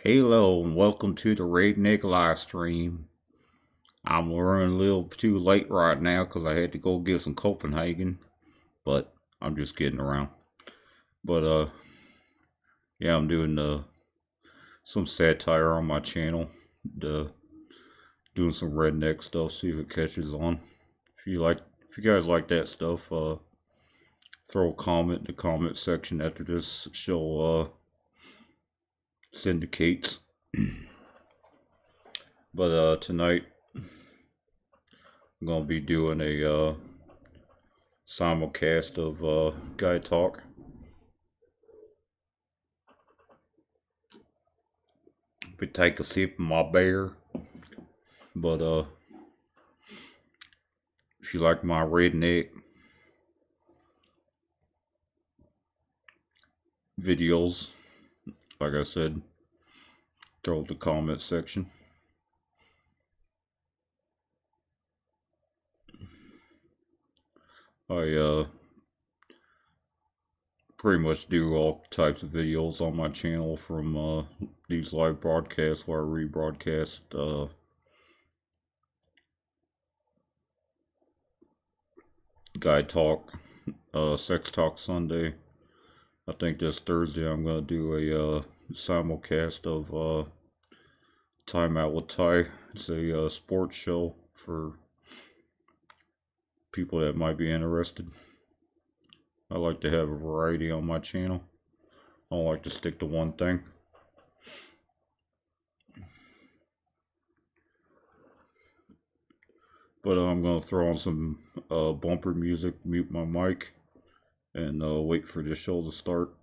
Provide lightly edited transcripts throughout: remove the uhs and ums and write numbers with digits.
Hello and welcome to the Redneck live stream. I'm running a little too late right now because I had to go get some Copenhagen, but I'm just getting around. But yeah, I'm doing some satire on my channel, uh, doing some redneck stuff. See if it catches on. If you guys like that stuff, throw a comment in the comment section after this show syndicates. But tonight I'm gonna be doing a simulcast of guy talk. But take a sip of my beer. But if you like my redneck videos, like I said, throw it in the comment section. I pretty much do all types of videos on my channel, from these live broadcasts where I rebroadcast guy talk, sex talk Sunday. I think this Thursday I'm gonna do a simulcast of Time Out with Ty. It's a sports show for people that might be interested. I like to have a variety on my channel. I don't like to stick to one thing. But I'm going to throw on some bumper music, mute my mic, and wait for this show to start.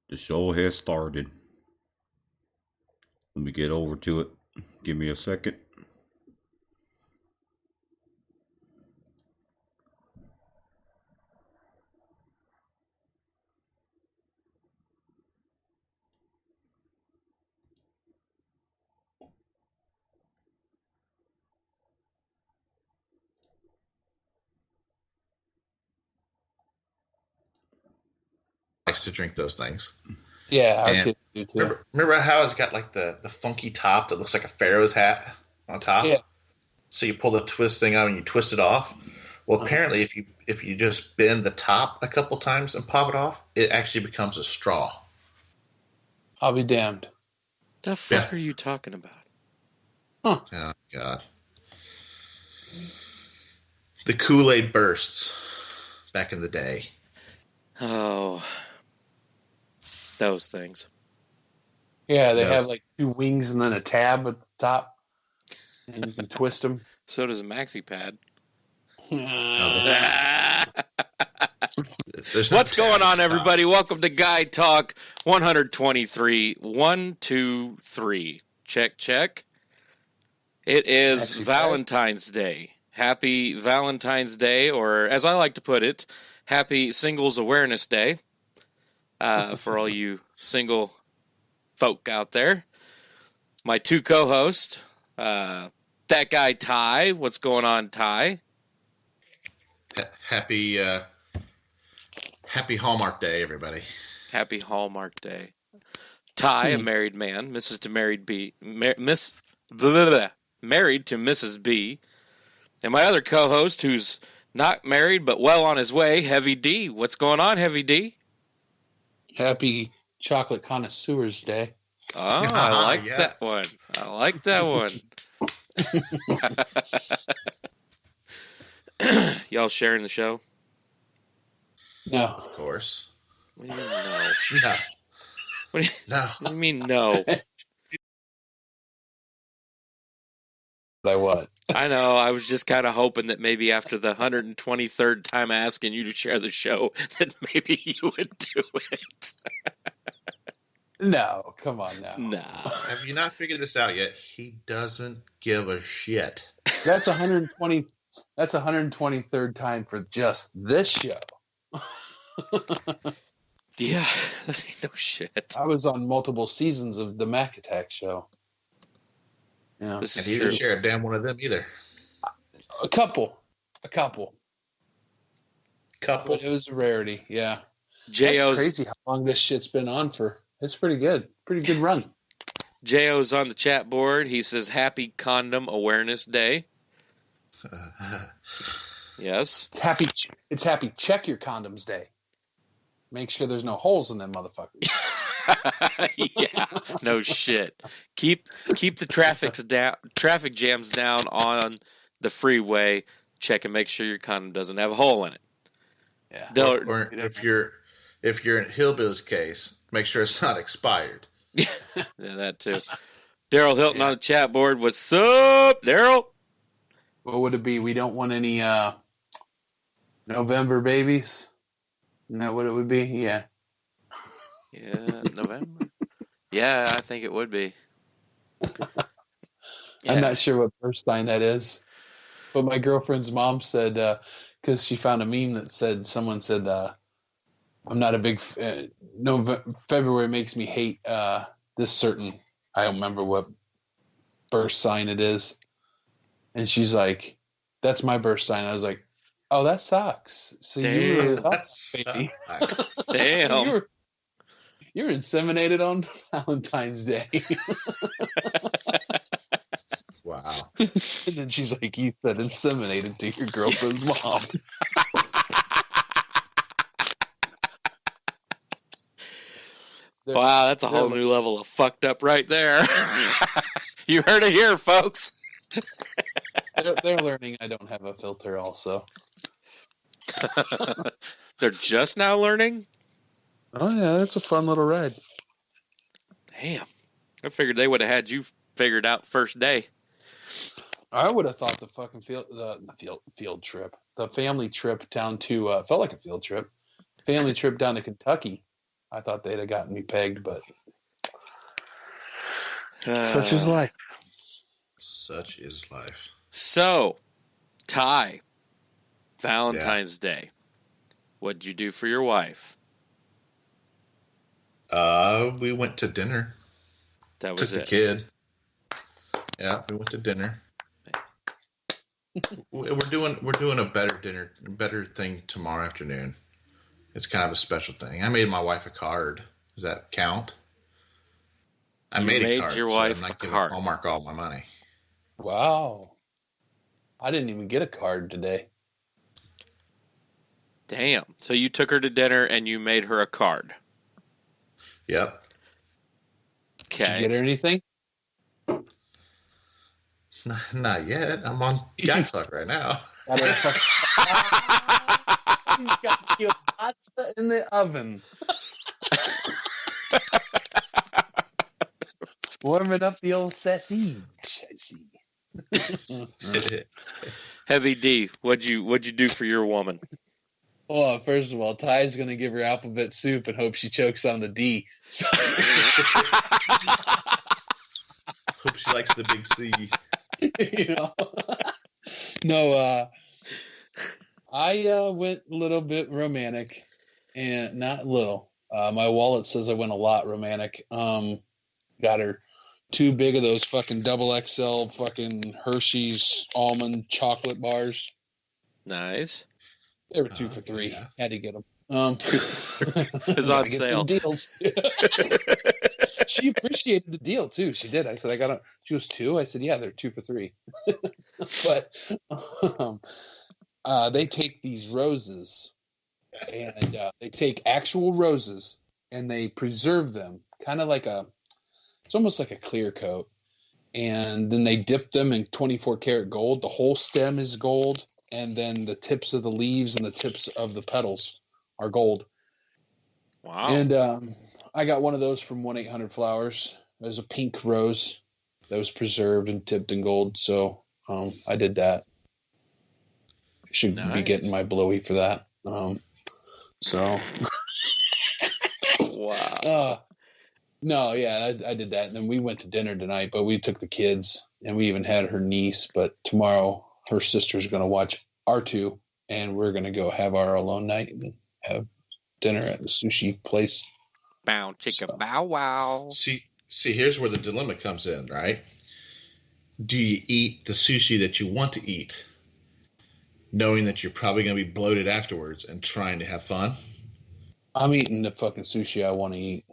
The show has started. Let me get over to it. Give me a second. Likes to drink those things. Yeah, our And kids do too. remember how it's got like the funky top that looks like a pharaoh's hat on top? Yeah. So you pull the twist thing out and you twist it off. Well, apparently, if you just bend the top a couple times and pop it off, it actually becomes a straw. I'll be damned. The fuck are you talking about? Huh. Oh God! The Kool-Aid bursts back in the day. Oh, those things. Yeah, they Yes. have like two wings and then a tab at the top. And you can twist them. So does a maxi pad. There's no What's going tab at on, the top. everybody? Welcome to Guy Talk 123. 123. Check, check. It is Actually, Valentine's Day. Happy Valentine's Day, or as I like to put it, Happy Singles Awareness Day for all you single folk out there. My two co-hosts, that guy Ty. What's going on, Ty? Happy Hallmark Day, everybody. Happy Hallmark Day. Ty, a married man, Mrs. to married B, married to Mrs. B, and my other co-host, who's not married but well on his way, Heavy D. What's going on, Heavy D? Happy Chocolate Connoisseurs Day. Oh, I like Yes. that one. I like that one. Y'all sharing the show? No. Of course. What do you mean no? No. What do No. you mean no? By what? I know. I was just kind of hoping that maybe after the 123rd time asking you to share the show, that maybe you would do it. No, come on now. Nah. Have you not figured this out yet? He doesn't give a shit. That's 120. That's 123rd time for just this show. Yeah, that ain't no shit. I was on multiple seasons of the Mac Attack show. Yeah, This And is he true. didn't share a damn one of them either. a couple, Couple. but it was a rarity. Yeah, that's J.O.'s crazy how long this shit's been on for. It's pretty good run. J.O.'s on the chat board. He says, Happy Condom Awareness Day. Yes. It's happy Check Your Condoms Day. Make sure there's no holes in them motherfuckers. Yeah, no shit. Keep the traffic jams down on the freeway. Check and make sure your condom doesn't have a hole in it. Yeah. Don't- Or if you're in Hillbil's case, make sure it's not expired. Yeah, that too. Daryl Hilton on the chat board. What's up, Daryl? What would it be? We don't want any November babies. Isn't that what it would be? Yeah. Yeah, November. Yeah, I think it would be. Yeah. I'm not sure what birth sign that is, but my girlfriend's mom said because she found a meme that said someone said I'm not a big February makes me hate this certain. I don't remember what birth sign it is, and she's like, "That's my birth sign." I was like, "Oh, that sucks." So Damn. you were That's baby. Damn. You were inseminated on Valentine's Day. Wow. And then she's like, "You said inseminated to your girlfriend's mom." Wow, that's a whole new level of fucked up right there. You heard it here, folks. They're learning I don't have a filter also. They're just now learning? Oh yeah, that's a fun little ride. Damn. I figured they would have had you figured out first day. I would have thought the fucking field trip, the family trip down to felt like a field trip. Family trip down to Kentucky. I thought they'd have gotten me pegged, but such is life. Such is life. So, Ty, Valentine's Day. What'd you do for your wife? We went to dinner. That Took was the it. kid. Yeah, we went to dinner. We're doing a better thing tomorrow afternoon. It's kind of a special thing. I made my wife a card. Does that count? I You made made a card. your so wife I'm a not giving card. Hallmark all my money. Wow. I didn't even get a card today. Damn. So you took her to dinner and you made her a card. Yep. Did you Okay. get her anything? Not yet. I'm on Guy Talk right now. Got her a fucking- He's got your pasta in the oven. Warming up the old sausage. I see. Heavy D, what'd you do for your woman? Well, first of all, Ty's going to give her alphabet soup and hope she chokes on the D. Hope she likes the big C. You know? No, I went a little bit romantic, and not little. My wallet says I went a lot romantic. Got her 2 big of those fucking double XL fucking Hershey's almond chocolate bars. Nice. They were 2 for $3. Yeah. Had to get them. It's on sale. Deals. She appreciated the deal too. She did. I said, I got a. She was 2. I said, yeah, they're 2 for $3. But they take these roses, and they take actual roses, and they preserve them, kind of like it's almost like a clear coat, and then they dip them in 24 karat gold. The whole stem is gold, and then the tips of the leaves and the tips of the petals are gold. Wow. And I got one of those from 1-800-Flowers. There's a pink rose that was preserved and tipped in gold. So I did that. I should be getting my blowy for that. So. Wow. No, yeah, I did that. And then we went to dinner tonight, but we took the kids, and we even had her niece. But tomorrow, her sister's going to watch R2, and we're going to go have our alone night and have dinner at the sushi place. Bow chicka bow wow. See, here's where the dilemma comes in, right? Do you eat the sushi that you want to eat, knowing that you're probably going to be bloated afterwards and trying to have fun? I'm eating the fucking sushi I want to eat.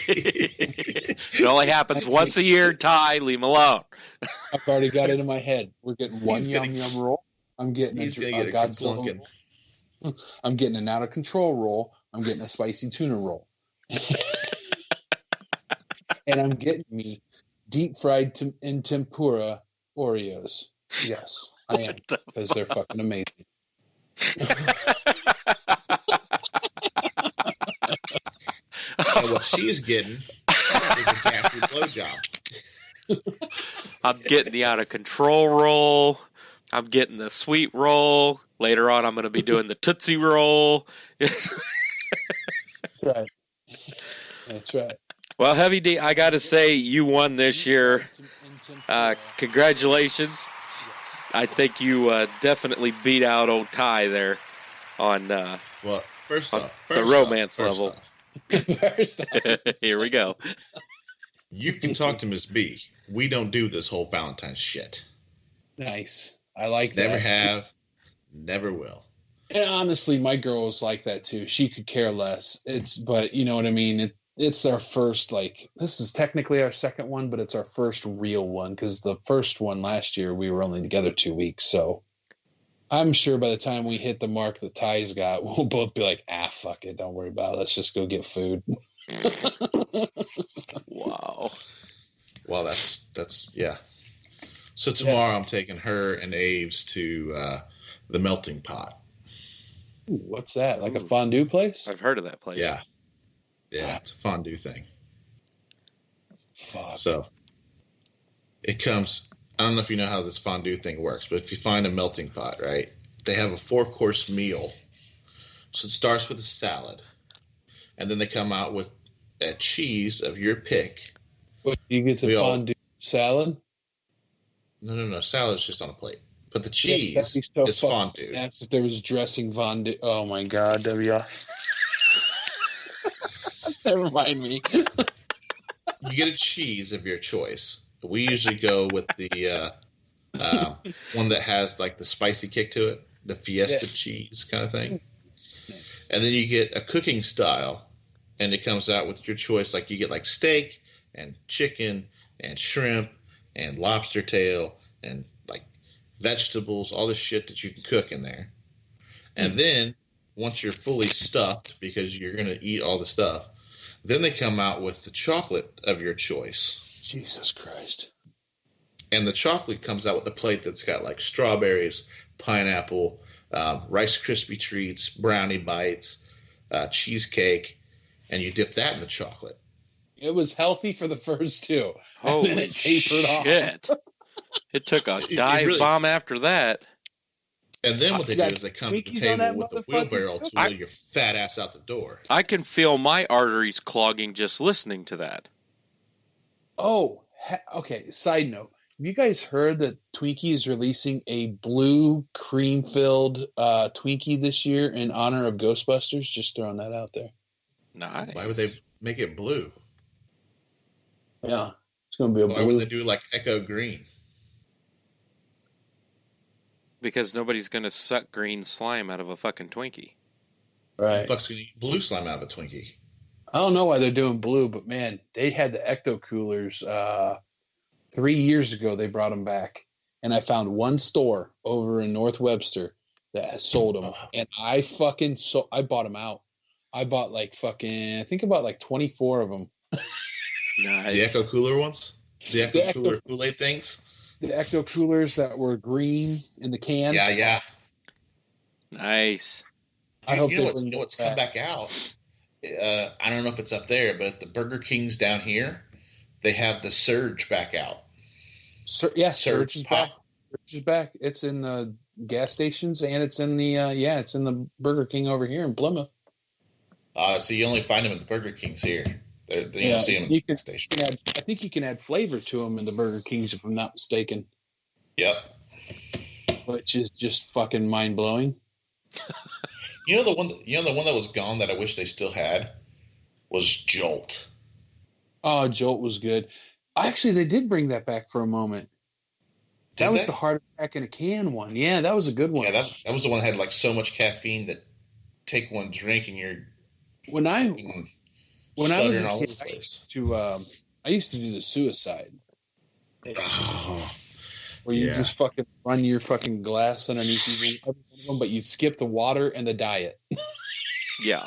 It only happens once a year, Ty. Leave him alone. I've already got it in my head. We're getting one yum roll. I'm getting He's going to get a Godzilla roll. I'm getting an out of control roll. I'm getting a spicy tuna roll. And I'm getting me deep fried in tempura Oreos. Yes, I am, because they're fucking amazing. And what she's getting is a gassy blowjob. I'm getting the out of control roll. I'm getting the sweet roll. Later on, I'm going to be doing the Tootsie roll. That's right. That's right. Well, Heavy D, I got to say, you won this year. Congratulations. I think you definitely beat out old Ty there on Well, first on off, the romance level. First off. Here we go. You can talk to Miss B. We don't do this whole Valentine's shit. Nice. I like that. Never have, never will. And honestly, my girl was like that too. She could care less. But you know what I mean? It's our first, this is technically our second one, but it's our first real one, because the first one last year, we were only together 2 weeks. So I'm sure by the time we hit the mark that Ty's got, we'll both be like, fuck it. Don't worry about it. Let's just go get food. Wow. Well, that's yeah. So tomorrow I'm taking her and Aves to the Melting Pot. Ooh, what's that? Like a fondue place? I've heard of that place. Yeah. Yeah, it's a fondue thing. Fuck. So it comes, I don't know if you know how this fondue thing works, but if you find a melting pot, right, they have a 4-course meal. So it starts with a salad, and then they come out with a cheese of your pick. What, you get the fondue salad? No. Salad's just on a plate. But the cheese so is fondue. That's if there was dressing fondue. Oh my God, WF. Never mind me. You get a cheese of your choice. We usually go with the one that has like the spicy kick to it, the Fiesta cheese kind of thing. And then you get a cooking style, and it comes out with your choice. Like you get like steak and chicken and shrimp and lobster tail and like vegetables, all the shit that you can cook in there. And then once you're fully stuffed, because you're going to eat all the stuff, then they come out with the chocolate of your choice. Jesus Christ. And the chocolate comes out with a plate that's got like strawberries, pineapple, Rice Krispie treats, brownie bites, cheesecake, and you dip that in the chocolate. It was healthy for the first two. And then Holy it tapered off. shit! It took a dive really- bomb after that. And then what they You do got is they come to the Twinkies on table that with the motherfucker, wheelbarrow too? to wheel your fat ass out the door. I can feel my arteries clogging just listening to that. Oh, okay. Side note. Have you guys heard that Twinkie is releasing a blue cream-filled Twinkie this year in honor of Ghostbusters? Just throwing that out there. Nice. Why would they make it blue? Yeah. It's going to be a Why blue. would they do like Echo Green? Because nobody's gonna suck green slime out of a fucking Twinkie. Who Right. the fuck's gonna eat blue slime out of a Twinkie? I don't know why they're doing blue, but man, they had the Ecto Coolers 3 years ago. They brought them back, and I found one store over in North Webster that sold them, and I bought them out. I bought I think about like 24 of them. Nice. The Echo Cooler ones? The Echo The Cooler Kool-Aid things? The Ecto Coolers that were green in the can. Yeah. Nice. I hope you they know bring what's that come back out? I don't know if it's up there, but at the Burger Kings down here, they have the Surge back out. Surge is Pop. back. Surge is back. It's in the gas stations and it's in the it's in the Burger King over here in Plymouth. So you only find them at the Burger Kings here. You don't see them at the gas station. I think you can add flavor to them in the Burger Kings, if I'm not mistaken. Yep. Which is just fucking mind blowing. You know the one that was gone that I wish they still had was Jolt. Oh, Jolt was good. Actually, they did bring that back for a moment. That was the heart attack in a can one. Yeah, that was a good one. Yeah, that was the one that had like so much caffeine that take one drink and you're when I was stuttering a all over kid, the place. I used to do the suicide. Oh, Where you yeah. just fucking run your fucking glass underneath every one of them, but you skip the water and the diet. Yeah.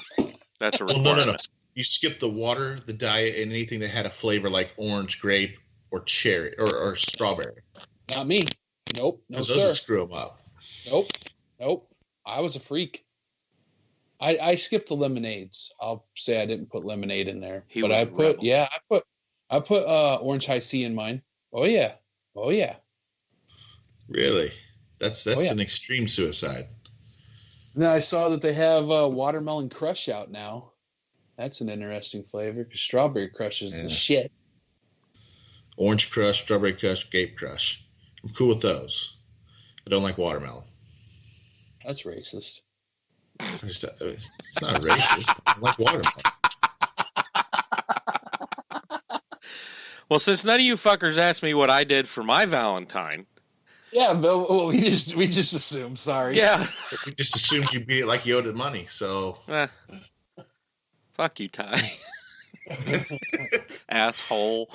That's a Well, requirement. no. You skip the water, the diet, and anything that had a flavor like orange, grape, or cherry, or strawberry. Not me. Nope. No, Those sir. would screw them up. Nope. I was a freak. I skipped the lemonades. I'll say I didn't put lemonade in there. He but was I a put rebel. I put orange high C in mine. Oh yeah. Really? That's Oh, yeah. an extreme suicide. And then I saw that they have watermelon crush out now. That's an interesting flavor because strawberry crush is the shit. Orange Crush, Strawberry Crush, Grape Crush. I'm cool with those. I don't like watermelon. That's racist. It's not racist. I like watermelon. Well, since none of you fuckers asked me what I did for my Valentine. Yeah, but we just assumed. Sorry. Yeah. We just assumed you beat it like you owed it money. So Fuck you, Ty. Asshole.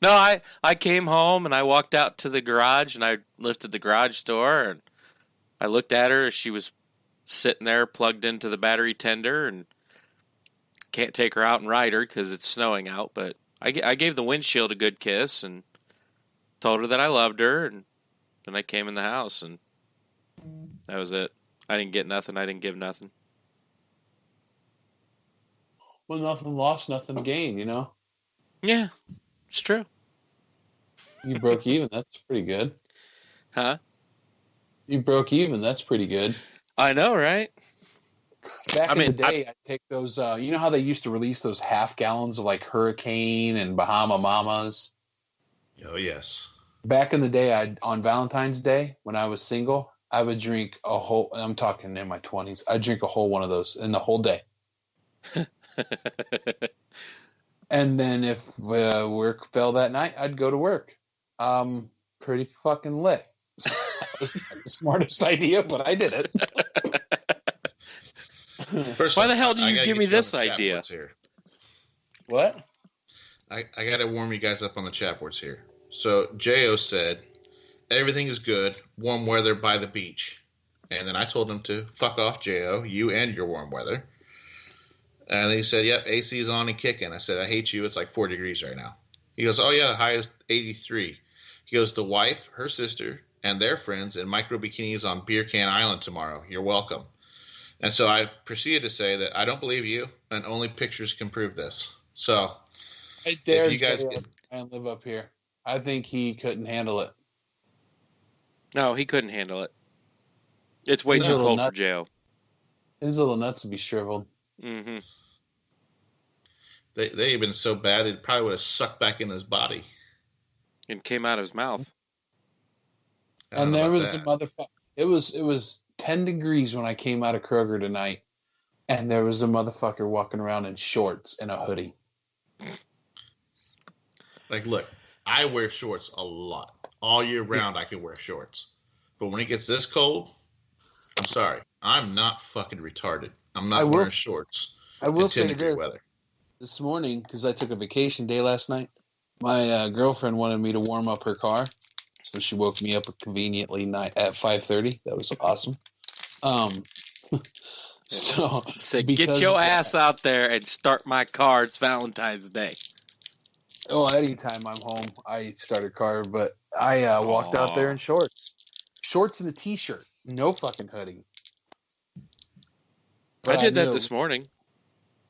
No, I came home and I walked out to the garage and I lifted the garage door and I looked at her as she was sitting there plugged into the battery tender and can't take her out and ride her because it's snowing out. But I gave the windshield a good kiss and told her that I loved her. And then I came in the house and that was it. I didn't get nothing. I didn't give nothing. Well, nothing lost, nothing gained. You know, Yeah, it's true. you broke even. That's pretty good. Huh? You broke even. That's pretty good. I know, right? Back in the day, I'd take those. You know how they used to release those half gallons of like Hurricane and Bahama Mamas? Oh, yes. Back in the day, on Valentine's Day, when I was single, I would drink a whole, I'm talking in my 20s, I'd drink a whole one of those in the whole day. And then if work fell that night, I'd go to work. Pretty fucking lit. That was not the smartest idea, but I did it. First Why off, the hell did I you gotta give get me on this the chat idea? boards here. What? I got to warm you guys up on the chat boards here. So, J.O. said, everything is good, warm weather by the beach. And then I told him to fuck off, J.O., you and your warm weather. And then he said, yep, AC is on and kicking. I said, I hate you. It's like 4 degrees right now. He goes, oh, yeah, the high is 83. He goes, the wife, her sister, and their friends in micro bikinis on Beer Can Island tomorrow. You're welcome. And so I proceeded to say that I don't believe you, and only pictures can prove this. So I dare you guys J.O. get- to try and live up here. I think he couldn't handle it. No, he couldn't handle it. It's way His too little cold for nuts. jail. His little nuts would be shriveled. Mm-hmm. they have been so bad it probably would have sucked back in his body. And came out of his mouth. I don't And know there about was a that. motherfucker. It was 10 degrees when I came out of Kroger tonight, and there was a motherfucker walking around in shorts and a hoodie. Like, look, I wear shorts a lot. All year round, I can wear shorts. But when it gets this cold, I'm sorry. I'm not fucking retarded. I'm not wearing shorts I will in 10 say degree this. weather. This morning, because I took a vacation day last night, my girlfriend wanted me to warm up her car, so she woke me up conveniently at 5:30. That was awesome. So Said, get because your of that- ass out there and start my car. It's Valentine's Day. Oh, anytime I'm home, I start a car, but I walked out there in shorts and a t-shirt, no fucking hoodie. But I did that knew this morning.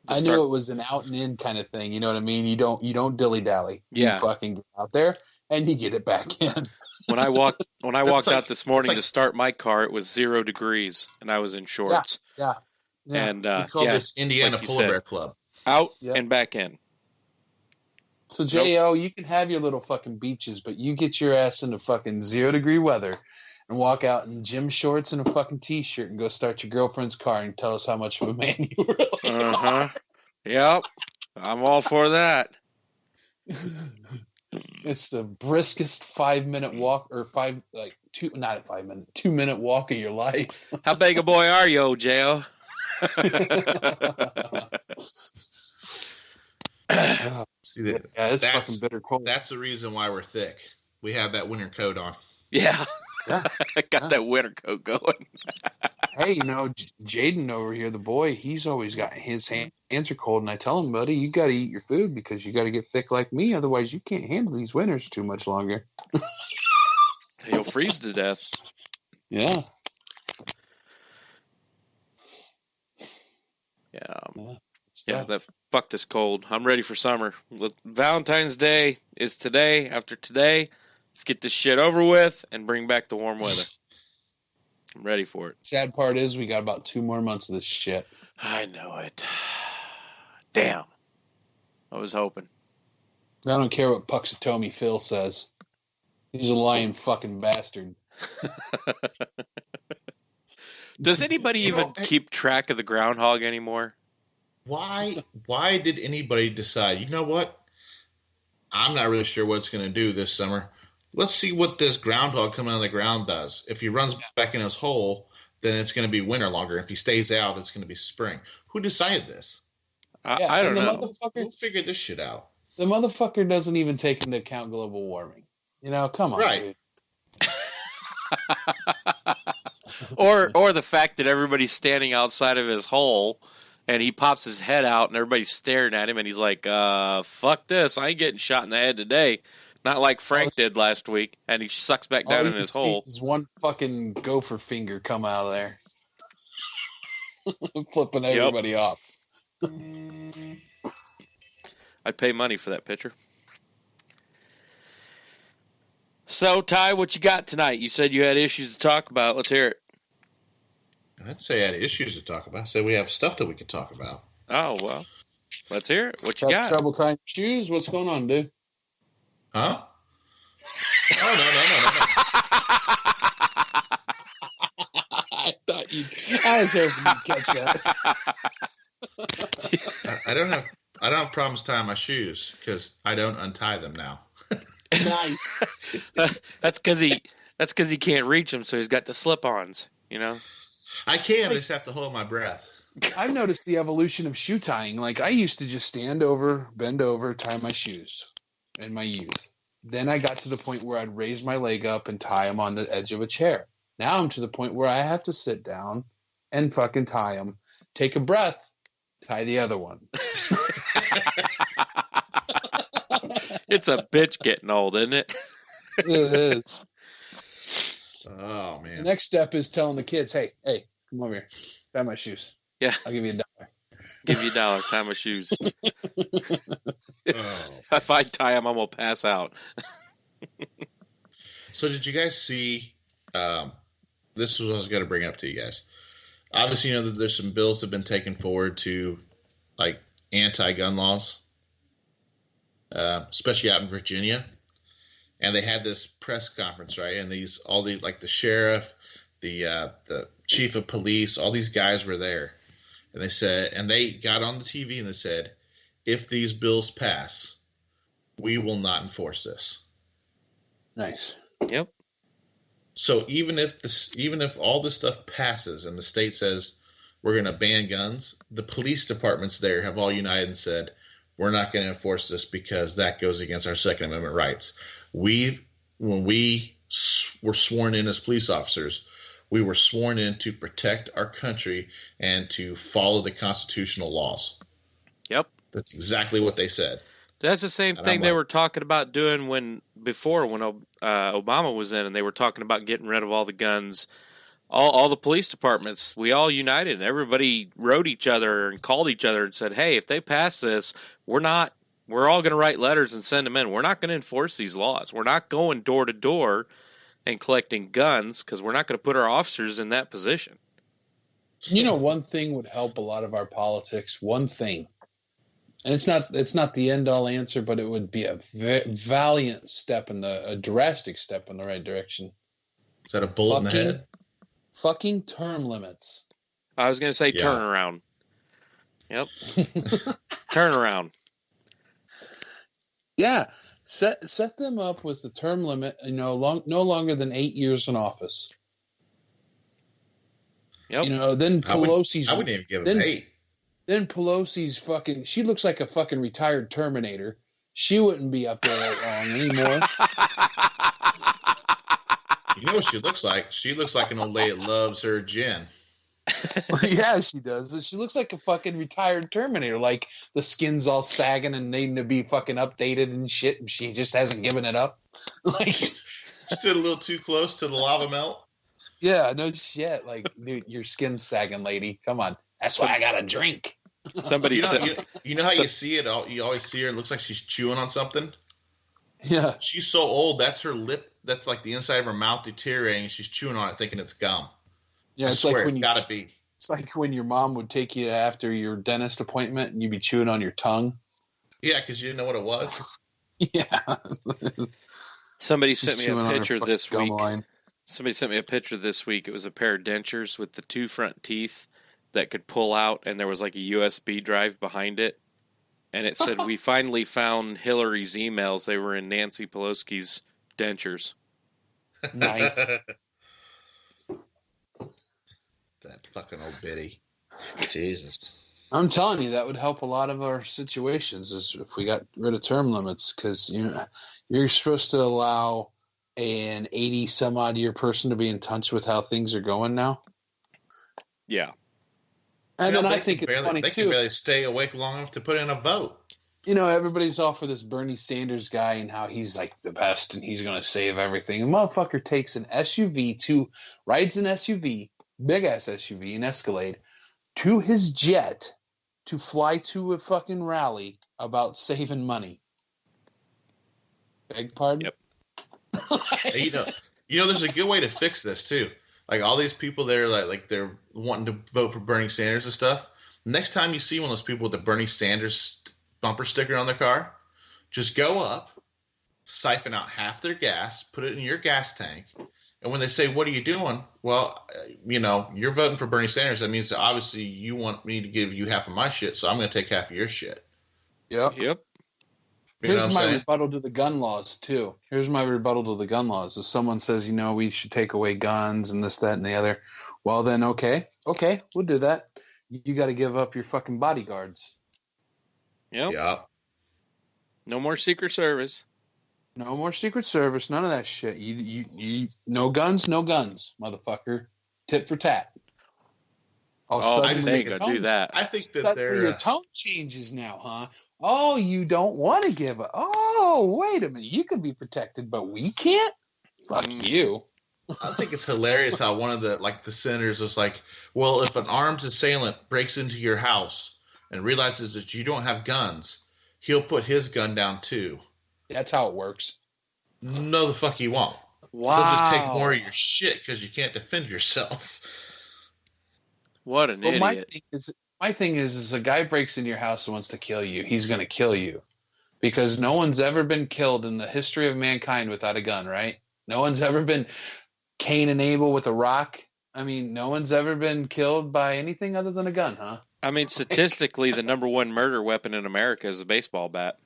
I knew it was an out and in kind of thing. You know what I mean? You don't dilly dally. Yeah. You fucking get out there and you get it back in. When I walked like- out this morning like- to start my car, it was 0 degrees, and I was in shorts. Yeah. And We call this Indiana like you Polar said. Bear Club. out Yep. and back in. So J.O., you can have your little fucking beaches, but you get your ass into fucking 0 degree weather and walk out in gym shorts and a fucking t-shirt and go start your girlfriend's car and tell us how much of a man you really are. Yep. I'm all for that. It's the briskest 5-minute walk, or 2-minute walk of your life. How big a boy are you, J.O.? See that? Yeah, it's That's- fucking bitter cold. That's the reason why we're thick. We have that winter coat on. Yeah. Yeah. I got that winter coat going. Hey, Jaden over here, the boy, he's always got his hands are cold, and I tell him, buddy, you got to eat your food because you got to get thick like me, otherwise you can't handle these winters too much longer. You'll freeze to death. Yeah. Yeah, fuck this cold. I'm ready for summer. Valentine's Day is today. After today, let's get this shit over with and bring back the warm weather. I'm ready for it. Sad part is we got about 2 more months of this shit. I know it. Damn. I was hoping. I don't care what Puxatomi Phil says. He's a lying fucking bastard. Does anybody even keep track of the groundhog anymore? Why did anybody decide, you know what? I'm not really sure what it's going to do this summer. Let's see what this groundhog coming out of the ground does. If he runs back in his hole, then it's going to be winter longer. If he stays out, it's going to be spring. Who decided this? I don't know. Who figured this shit out? The motherfucker doesn't even take into account global warming. Come on, Right. dude. Or the fact that everybody's standing outside of his hole and he pops his head out and everybody's staring at him and he's like, fuck this, I ain't getting shot in the head today. Not like Frank did last week, and he sucks back down in his hole. There's one fucking gopher finger come out of there. Flipping everybody off. I'd pay money for that picture. So, Ty, what you got tonight? You said you had issues to talk about. Let's hear it. I'd say I had issues to talk about. I said we have stuff that we could talk about. Oh, well. Let's hear it. What you got? Trouble tying shoes? What's going on, dude? Huh? Oh, no. I was hoping you'd catch that. I don't have problems tying my shoes because I don't untie them now. Nice. That's because he can't reach them, so he's got the slip-ons. I I just have to hold my breath. I've noticed the evolution of shoe tying. Like, I used to just stand over, bend over, tie my shoes in my youth. Then I got to the point where I'd raise my leg up and tie them on the edge of a chair. Now I'm to the point where I have to sit down and fucking tie them, take a breath, tie the other one. It's a bitch getting old, isn't it? It is. Oh, The man. next step is telling the kids, hey, come over here. Tie my shoes. Yeah. I'll give you $1. Give you $1. Tie my shoes. Oh. If I tie them, I'm gonna pass out. So did you guys see? This was what I was going to bring up to you guys. Obviously, you know that there's some bills that have been taken forward to like anti-gun laws, especially out in Virginia. And they had this press conference, right? And all the like the sheriff, the chief of police, all these guys were there, and they got on the TV and they said, if these bills pass, we will not enforce this. Nice. Yep. So even if all this stuff passes and the state says we're going to ban guns, the police departments there have all united and said we're not going to enforce this because that goes against our Second Amendment rights. When we were sworn in as police officers, we were sworn in to protect our country and to follow the constitutional laws. Yep. That's exactly what they said. That's the same thing they were talking about doing when Obama was in, and they were talking about getting rid of all the guns. All the police departments, we all united, and everybody wrote each other and called each other and said, hey, if they pass this, we're all going to write letters and send them in. We're not going to enforce these laws. We're not going door to door and collecting guns because we're not going to put our officers in that position. You know, one thing would help a lot of our politics. One thing, and it's not the end all answer, but it would be a valiant step a drastic step in the right direction. Is that a bullet in the head? Fucking term limits. I was going to say turnaround. Yep. Turnaround. Yeah. Set them up with the term limit, no longer than 8 years in office. Yep. Then Pelosi's. I wouldn't even give them 8. Then Pelosi's she looks like a fucking retired Terminator. She wouldn't be up there that long anymore. You know what she looks like? She looks like an old lady that loves her gin. Yeah, she does. She looks like a fucking retired Terminator. Like the skin's all sagging and needing to be fucking updated and shit, and she just hasn't given it up. Like stood a little too close to the lava melt. Yeah, no shit. Like, dude, your skin's sagging, lady. Come on. That's why I got a drink. Somebody said, you know how you see it? You always see her. It looks like she's chewing on something. Yeah. She's so old. That's her lip. That's like the inside of her mouth deteriorating. And she's chewing on it, thinking it's gum. Yeah, it's like when gotta be. It's like when your mom would take you after your dentist appointment and you'd be chewing on your tongue. Yeah, because you didn't know what it was. Yeah. Somebody sent me a picture this week. Line. Somebody sent me a picture this week. It was a pair of dentures with the 2 front teeth that could pull out, and there was like a USB drive behind it. And it said, we finally found Hillary's emails. They were in Nancy Pelosi's dentures. Nice. That fucking old biddy. Jesus. I'm telling you, that would help a lot of our situations is if we got rid of term limits, because you're supposed to allow an 80 some odd year person to be in touch with how things are going now. Yeah. And then I think it's funny they too. can barely stay awake long enough to put in a vote. Everybody's all for this Bernie Sanders guy and how he's like the best and he's going to save everything. A motherfucker takes an SUV rides an SUV, big ass SUV, an Escalade, to his jet to fly to a fucking rally about saving money. Beg pardon? Yep. There's a good way to fix this too. Like all these people there, like they're wanting to vote for Bernie Sanders and stuff. Next time you see one of those people with the Bernie Sanders bumper sticker on their car, just go up, siphon out half their gas, put it in your gas tank, and when they say, "What are you doing?" Well, you're voting for Bernie Sanders. That means that obviously you want me to give you half of my shit, so I'm going to take half of your shit. Yep. Here's my rebuttal to the gun laws, too. If someone says, we should take away guns and this, that, and the other, well, then, okay, we'll do that. You got to give up your fucking bodyguards. Yep. Yeah. No more Secret Service. No more Secret Service. None of that shit. You no guns, motherfucker. Tit for tat. I ain't gonna do that. I think that your tone changes now, huh? Oh, you don't want to give up. Oh, wait a minute. You can be protected, but we can't? Fuck you. I think it's hilarious how one of the senators was like, well, if an armed assailant breaks into your house and realizes that you don't have guns, he'll put his gun down too. That's how it works. No, the fuck he won't. Wow. He'll just take more of your shit because you can't defend yourself. What an But idiot. my thing is a guy breaks in your house and wants to kill you, he's going to kill you. Because no one's ever been killed in the history of mankind without a gun, right? No one's ever been Cain and Abel with a rock. I mean, no one's ever been killed by anything other than a gun, huh? I mean, statistically, the number one murder weapon in America is a baseball bat.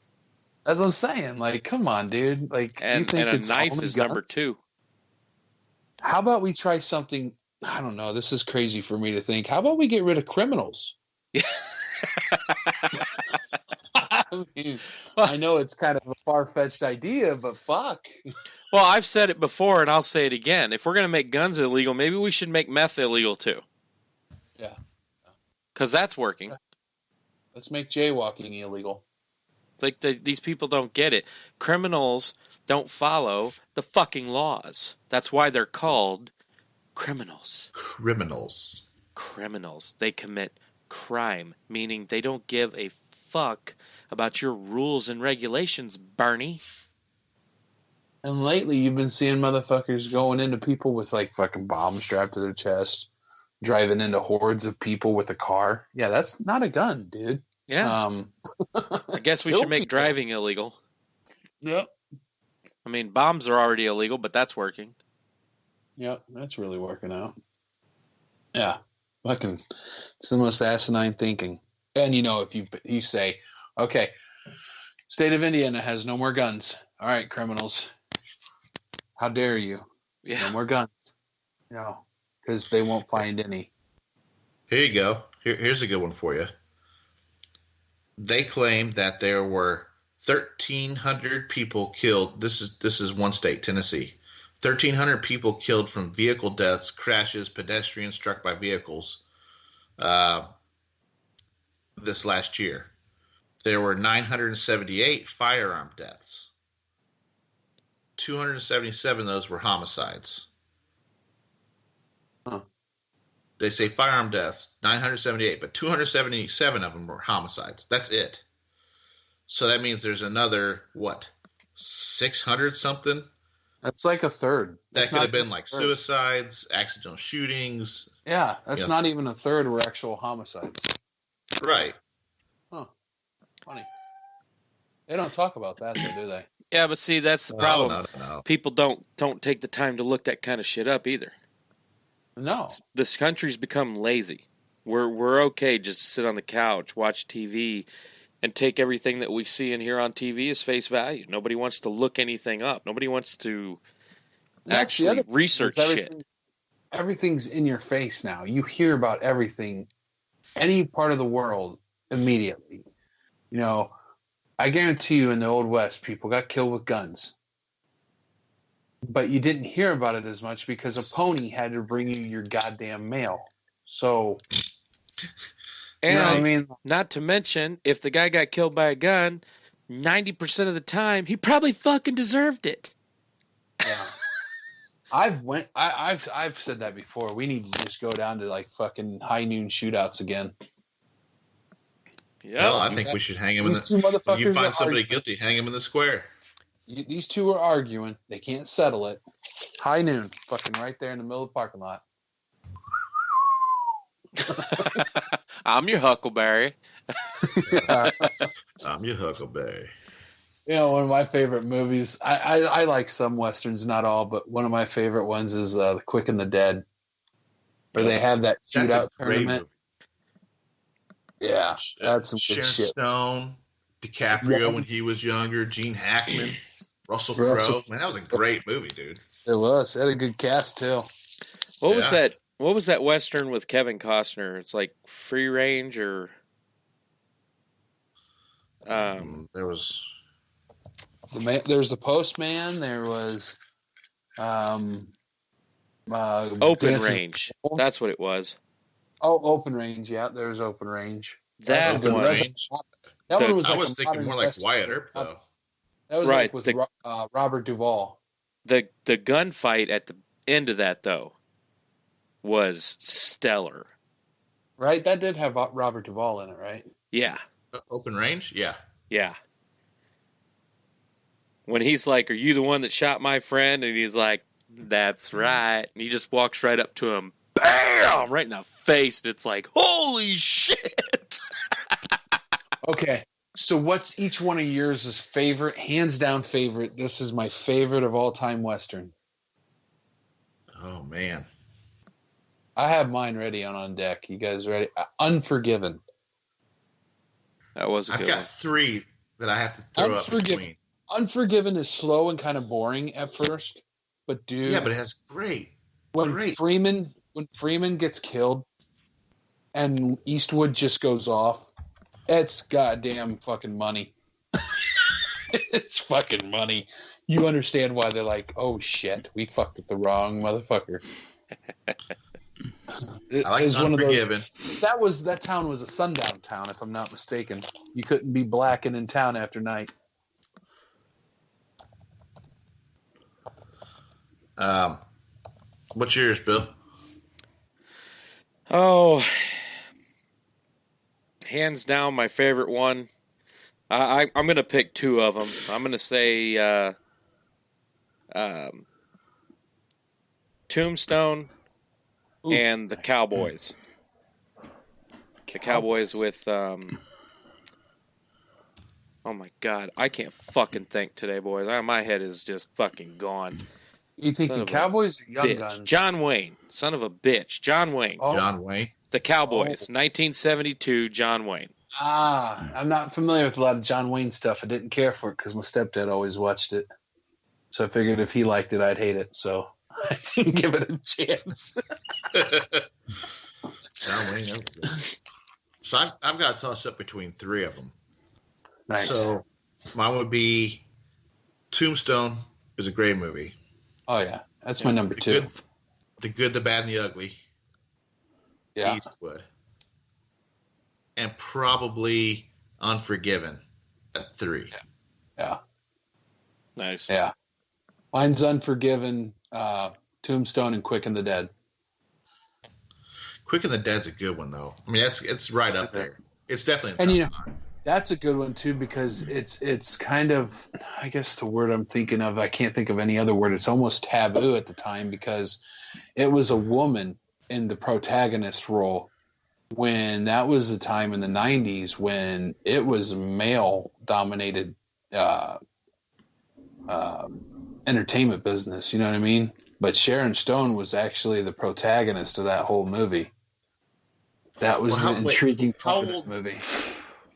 That's what I'm saying. Like, come on, dude. Like, you And think a it's knife only is guns? number 2. How about we try something? I don't know. This is crazy for me to think. How about we get rid of criminals? I mean, I know it's kind of a far-fetched idea, but fuck. Well, I've said it before, and I'll say it again. If we're going to make guns illegal, maybe we should make meth illegal, too. Yeah. Because that's working. Let's make jaywalking illegal. Like, these people don't get it. Criminals don't follow the fucking laws. That's why they're called criminals. Criminals. Criminals. They commit crime, meaning they don't give a fuck about your rules and regulations, Bernie. And lately, you've been seeing motherfuckers going into people with like fucking bombs strapped to their chest, driving into hordes of people with a car. Yeah, that's not a gun, dude. Yeah. I guess we kill should make people. driving illegal. Yep. I mean, bombs are already illegal, but that's working. Yep, that's really working out. Yeah, fucking, it's the most asinine thinking. And you know, if you say, okay, state of Indiana has no more guns. All right, criminals, how dare you? Yeah. No more guns. No, because they won't find any. Here you go. Here's a good one for you. They claim that there were 1,300 people killed. This is one state, Tennessee. 1,300 people killed from vehicle deaths, crashes, pedestrians struck by vehicles this last year. There were 978 firearm deaths. 277 of those were homicides. Huh. They say firearm deaths, 978, but 277 of them were homicides. That's it. So that means there's another, 600 something? That's like a third. That That's could not have been even like a third. suicides, accidental shootings. Yeah, that's Yeah. not even a third were actual homicides. Right. Huh. Funny. They don't talk about that, though, do they? Yeah, but see, that's the problem. No. People don't take the time to look that kind of shit up either. No. This country's become lazy. We're okay just to sit on the couch, watch TV, and take everything that we see and hear on TV as face value. Nobody wants to look anything up. Nobody wants to That's the other actually thing, research is shit. Everything's in your face now. You hear about everything, any part of the world, immediately. You know, I guarantee you in the Old West, people got killed with guns. But you didn't hear about it as much because a pony had to bring you your goddamn mail. So, And you know what I mean? not to mention, if the guy got killed by a gun, 90% of the time, he probably fucking deserved it. Yeah. I've said that before. We need to just go down to like fucking high noon shootouts again. Yeah. Well, I think we should hang him in These two the. If motherfuckers you find are somebody arguing. guilty, hang him in the square. These two are arguing. They can't settle it. High noon, fucking right there in the middle of the parking lot. I'm your Huckleberry. I'm your Huckleberry. You know, one of my favorite movies. I like some westerns, not all, but one of my favorite ones is The Quick and the Dead, where they have that That's shootout a great tournament. movie. Yeah, that's some Sharon good shit. Stone, DiCaprio Yeah. when he was younger, Gene Hackman, Russell Russell- Crowe. Man, that was a great movie, dude. It was. It had a good cast too. What was Yeah. that? What was that Western with Kevin Costner? It's like Free Range or There was There's the Postman. There was Open Dances- Range. That's what it was. Oh, Open Range. Yeah, there's Open Range. That Open one. Range. That The- one was I like was a thinking modern more like Western. Wyatt Earp, though. That was Right, like with the- Robert Duvall. The gunfight at the end of that though was stellar. Right? That did have Robert Duvall in it, right? Yeah. Open range? Yeah. Yeah. When he's like, "Are you the one that shot my friend?" And he's like, "That's right." And he just walks right up to him, bam, right in the face. And it's like, holy shit. Okay. So what's each one of yours' favorite, hands down favorite? This is my favorite of all time Western. Oh, man. I have mine ready on deck. You guys ready? Unforgiven. That was a I've good got one. 3 that I have to throw up between. Unforgiven is slow and kind of boring at first, but dude, Yeah, but it has great. Freeman gets killed and Eastwood just goes off, it's goddamn fucking money. It's fucking money. You understand why they're like, oh shit, we fucked with the wrong motherfucker. I like Unforgiven. That town was a sundown town, if I'm not mistaken. You couldn't be blacking in town after night. What's yours, Bill? Oh, hands down, my favorite one. I'm going to pick 2 of them. I'm going to say Tombstone and the Cowboys. The Cowboys with oh my god, I can't fucking think today, boys. My head is just fucking gone. You thinking Cowboys or Young bitch. Guns? John Wayne, son of a bitch. John Wayne. Oh. John Wayne. The Cowboys, 1972. John Wayne. I'm not familiar with a lot of John Wayne stuff. I didn't care for it because my stepdad always watched it. So I figured if he liked it, I'd hate it. So I didn't give it a chance. John Wayne. That was good. So I've got to toss up between 3 of them. Nice. So mine would be Tombstone is a great movie. Oh yeah, that's my number 2. The Good, the Bad, and the Ugly. Yeah. Eastwood. And probably Unforgiven at 3. Yeah. Nice. Yeah. Mine's Unforgiven, Tombstone, and Quick and the Dead. Quick and the Dead's a good one, though. I mean, it's right up there. It's definitely. And you know, that's a good one too because it's kind of, I guess the word I'm thinking of, I can't think of any other word. It's almost taboo at the time because it was a woman in the protagonist role when that was the time in the 90s when it was male dominated entertainment business. You know what I mean? But Sharon Stone was actually the protagonist of that whole movie. That was an intriguing part of the movie.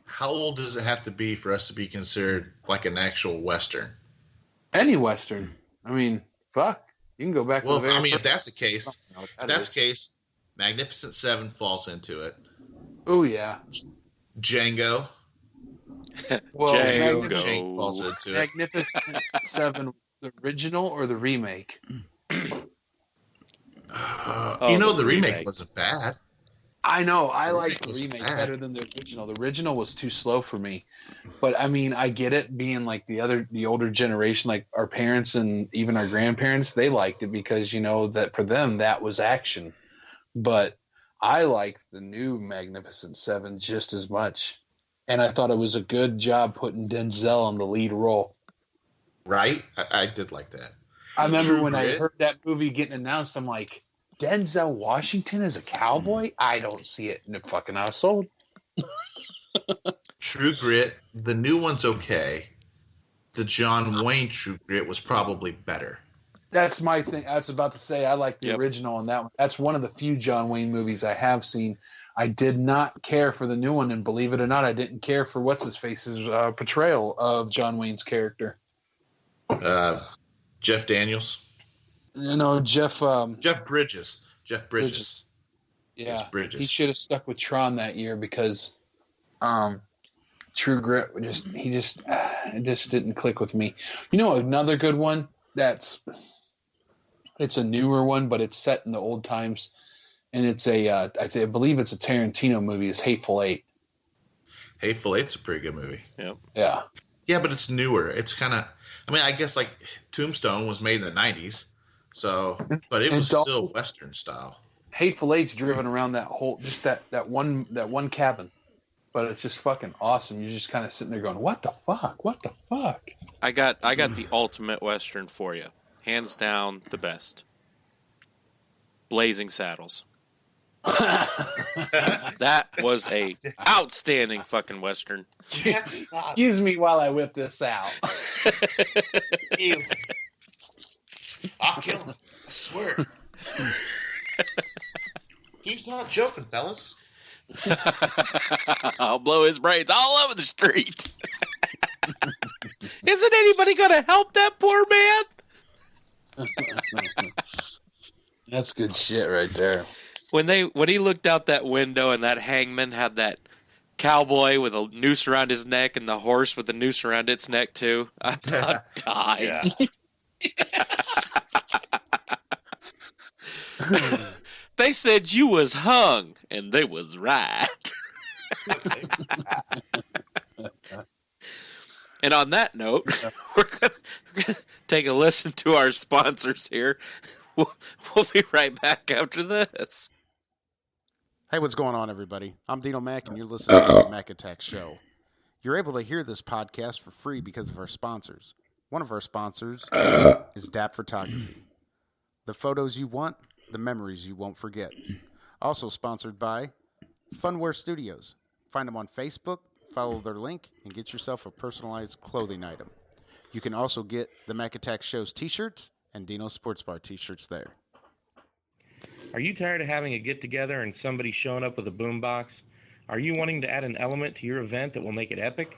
How old does it have to be for us to be considered like an actual Western? Any Western. I mean, fuck. You can go back. Well, if that's the case, Magnificent Seven falls into it. Oh yeah. Django. Well, Django falls into it. Magnificent Seven, the original or the remake? The remake wasn't bad. I know. I like the remake better than the original. The original was too slow for me. But I mean, I get it being like the older generation, like our parents and even our grandparents, they liked it because, you know, that for them, that was action. But I liked the new Magnificent Seven just as much. And I thought it was a good job putting Denzel on the lead role. Right? I did like that. I remember when I heard that movie getting announced, I'm like, Denzel Washington as a cowboy? I don't see it in the fucking household. True Grit, the new one's okay. The John Wayne True Grit was probably better. That's my thing. I was about to say I like the original on that one. That's one of the few John Wayne movies I have seen. I did not care for the new one, and believe it or not, I didn't care for what's-his-face's portrayal of John Wayne's character. Jeff Daniels? You know, Jeff Bridges. Jeff Bridges. Yeah, yes, Bridges. He should have stuck with Tron that year because True Grit it just didn't click with me. You know, another good one it's a newer one, but it's set in the old times, and it's I believe it's a Tarantino movie. It's Hateful Eight. Hateful Eight's a pretty good movie. Yep. Yeah. Yeah, but it's newer. It's kind of, I mean, I guess like Tombstone was made in the 90s, so, but it was still Western style. Hateful Eight's driven around that whole, just that one cabin. but it's just fucking awesome. You're just kind of sitting there going, "What the fuck? What the fuck?" I got the ultimate Western for you. Hands down, the best. Blazing Saddles. That was a outstanding fucking Western. Can't stop. Excuse me while I whip this out. I'll kill him. I swear. He's not joking, fellas. I'll blow his brains all over the street. Isn't anybody going to help that poor man? That's good shit right there. When he looked out that window and that hangman had that cowboy with a noose around his neck and the horse with the noose around its neck too, I about died. They said you was hung, and they was right. And on that note, we're gonna take a listen to our sponsors here. We'll be right back after this. Hey, what's going on, everybody? I'm Dino Mac, and you're listening to the Mac Attack Show. You're able to hear this podcast for free because of our sponsors. One of our sponsors is DAP Photography. The photos you want, the memories you won't forget. Also sponsored by Funwear Studios. Find them on Facebook, follow their link, and get yourself a personalized clothing item. You can also get the Mac Attack Show's t-shirts and Dino Sports Bar t-shirts there. Are you tired of having a get-together and somebody showing up with a boombox? Are you wanting to add an element to your event that will make it epic?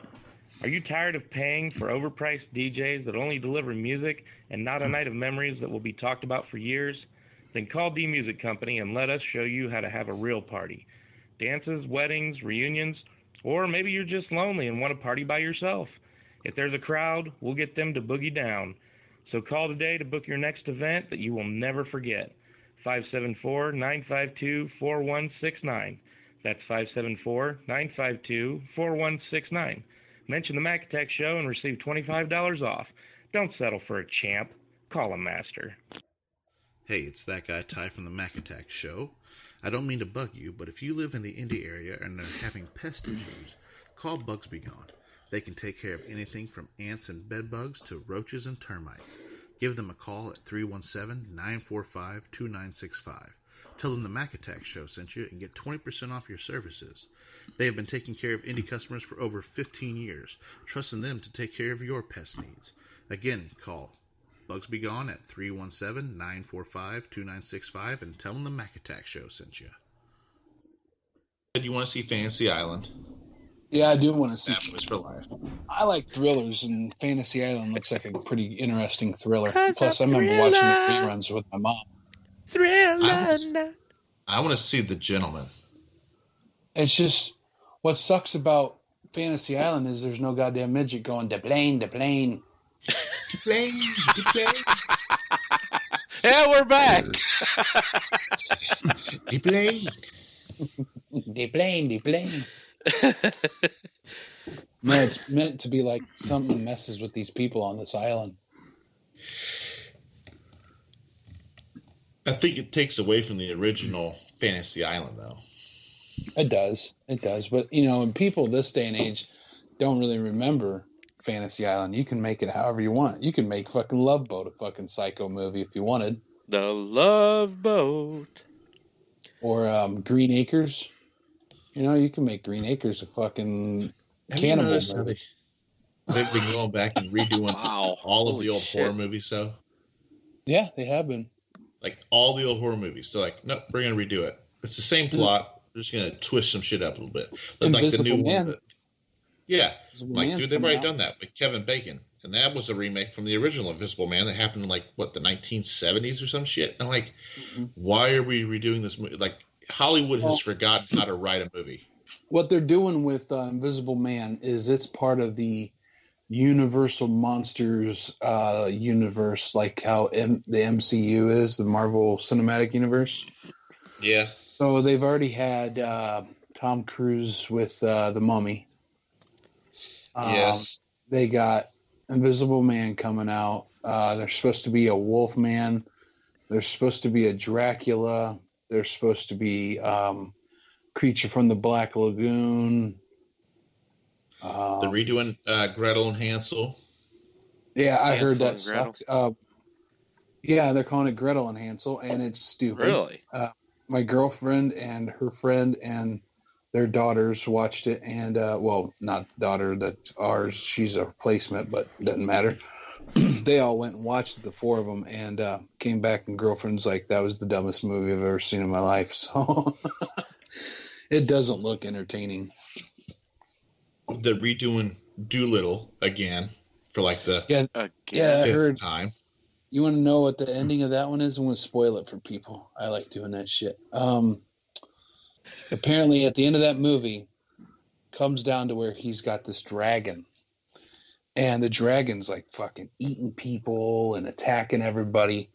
Are you tired of paying for overpriced DJs that only deliver music and not a night of memories that will be talked about for years? Then call D Music Company and let us show you how to have a real party. Dances, weddings, reunions, or maybe you're just lonely and want to party by yourself. If there's a crowd, we'll get them to boogie down. So call today to book your next event that you will never forget. 574-952-4169. That's 574-952-4169. Mention the Mac Attack Show and receive $25 off. Don't settle for a champ. Call a master. Hey, it's that guy Ty from the Mac Attack Show. I don't mean to bug you, but if you live in the Indy area and are having pest issues, call Bugs Be Gone. They can take care of anything from ants and bed bugs to roaches and termites. Give them a call at 317-945-2965. Tell them the Mac Attack Show sent you and get 20% off your services. They have been taking care of Indy customers for over 15 years, trusting them to take care of your pest needs. Again, call Bugs Be Gone at 317-945-2965 and tell them the Mac Attack Show sent you. You want to see Fantasy Island? Yeah, I do want to see. That was for life. I like thrillers, and Fantasy Island looks like a pretty interesting thriller. Plus, I remember watching the reruns with my mom. I want to see The Gentleman. It's just what sucks about Fantasy Island is there's no goddamn midget going de plane, de plane. De plane, de plane. Yeah, we're back. De plane. De plane, de plane. Man, it's meant to be like something messes with these people on this island. I think it takes away from the original Fantasy Island, though. It does. But, and people this day and age don't really remember Fantasy Island. You can make it however you want. You can make fucking Love Boat a fucking psycho movie if you wanted. The Love Boat. Or Green Acres. You can make Green Acres a fucking cannibal movie. They've been going back and redoing all of the old horror movies, though. Yeah, they have been. Like, all the old horror movies. They're like, nope, we're going to redo it. It's the same plot. We're just going to twist some shit up a little bit. Like the new Man. one. Yeah. Like, Man's dude, they've already out. done that with Kevin Bacon. And that was a remake from the original Invisible Man that happened in, the 1970s or some shit? And, why are we redoing this movie? Like, Hollywood has forgotten how to write a movie. What they're doing with Invisible Man is it's part of the Universal Monsters universe, like how the MCU is, the Marvel Cinematic Universe. Yeah. So they've already had Tom Cruise with The Mummy. Yes. They got Invisible Man coming out. There's supposed to be a Wolfman. There's supposed to be a Dracula. There's supposed to be Creature from the Black Lagoon. They're redoing Gretel and Hansel. Yeah, I heard Hansel that and Gretel? sucked. Yeah, they're calling it Gretel and Hansel, and it's stupid. Really? My girlfriend and her friend and their daughters watched it, and well, not the daughter, that's ours. She's a replacement, but doesn't matter. They all went and watched it, the four of them, and came back, and girlfriend's like, that was the dumbest movie I've ever seen in my life. So it doesn't look entertaining. They're redoing Doolittle again for like the Yeah, Again. yeah, I fifth heard. time. You want to know what the ending of that one is? I'm going to spoil it for people. I like doing that shit. Apparently, at the end of that movie, comes down to where he's got this dragon, and the dragon's like fucking eating people and attacking everybody.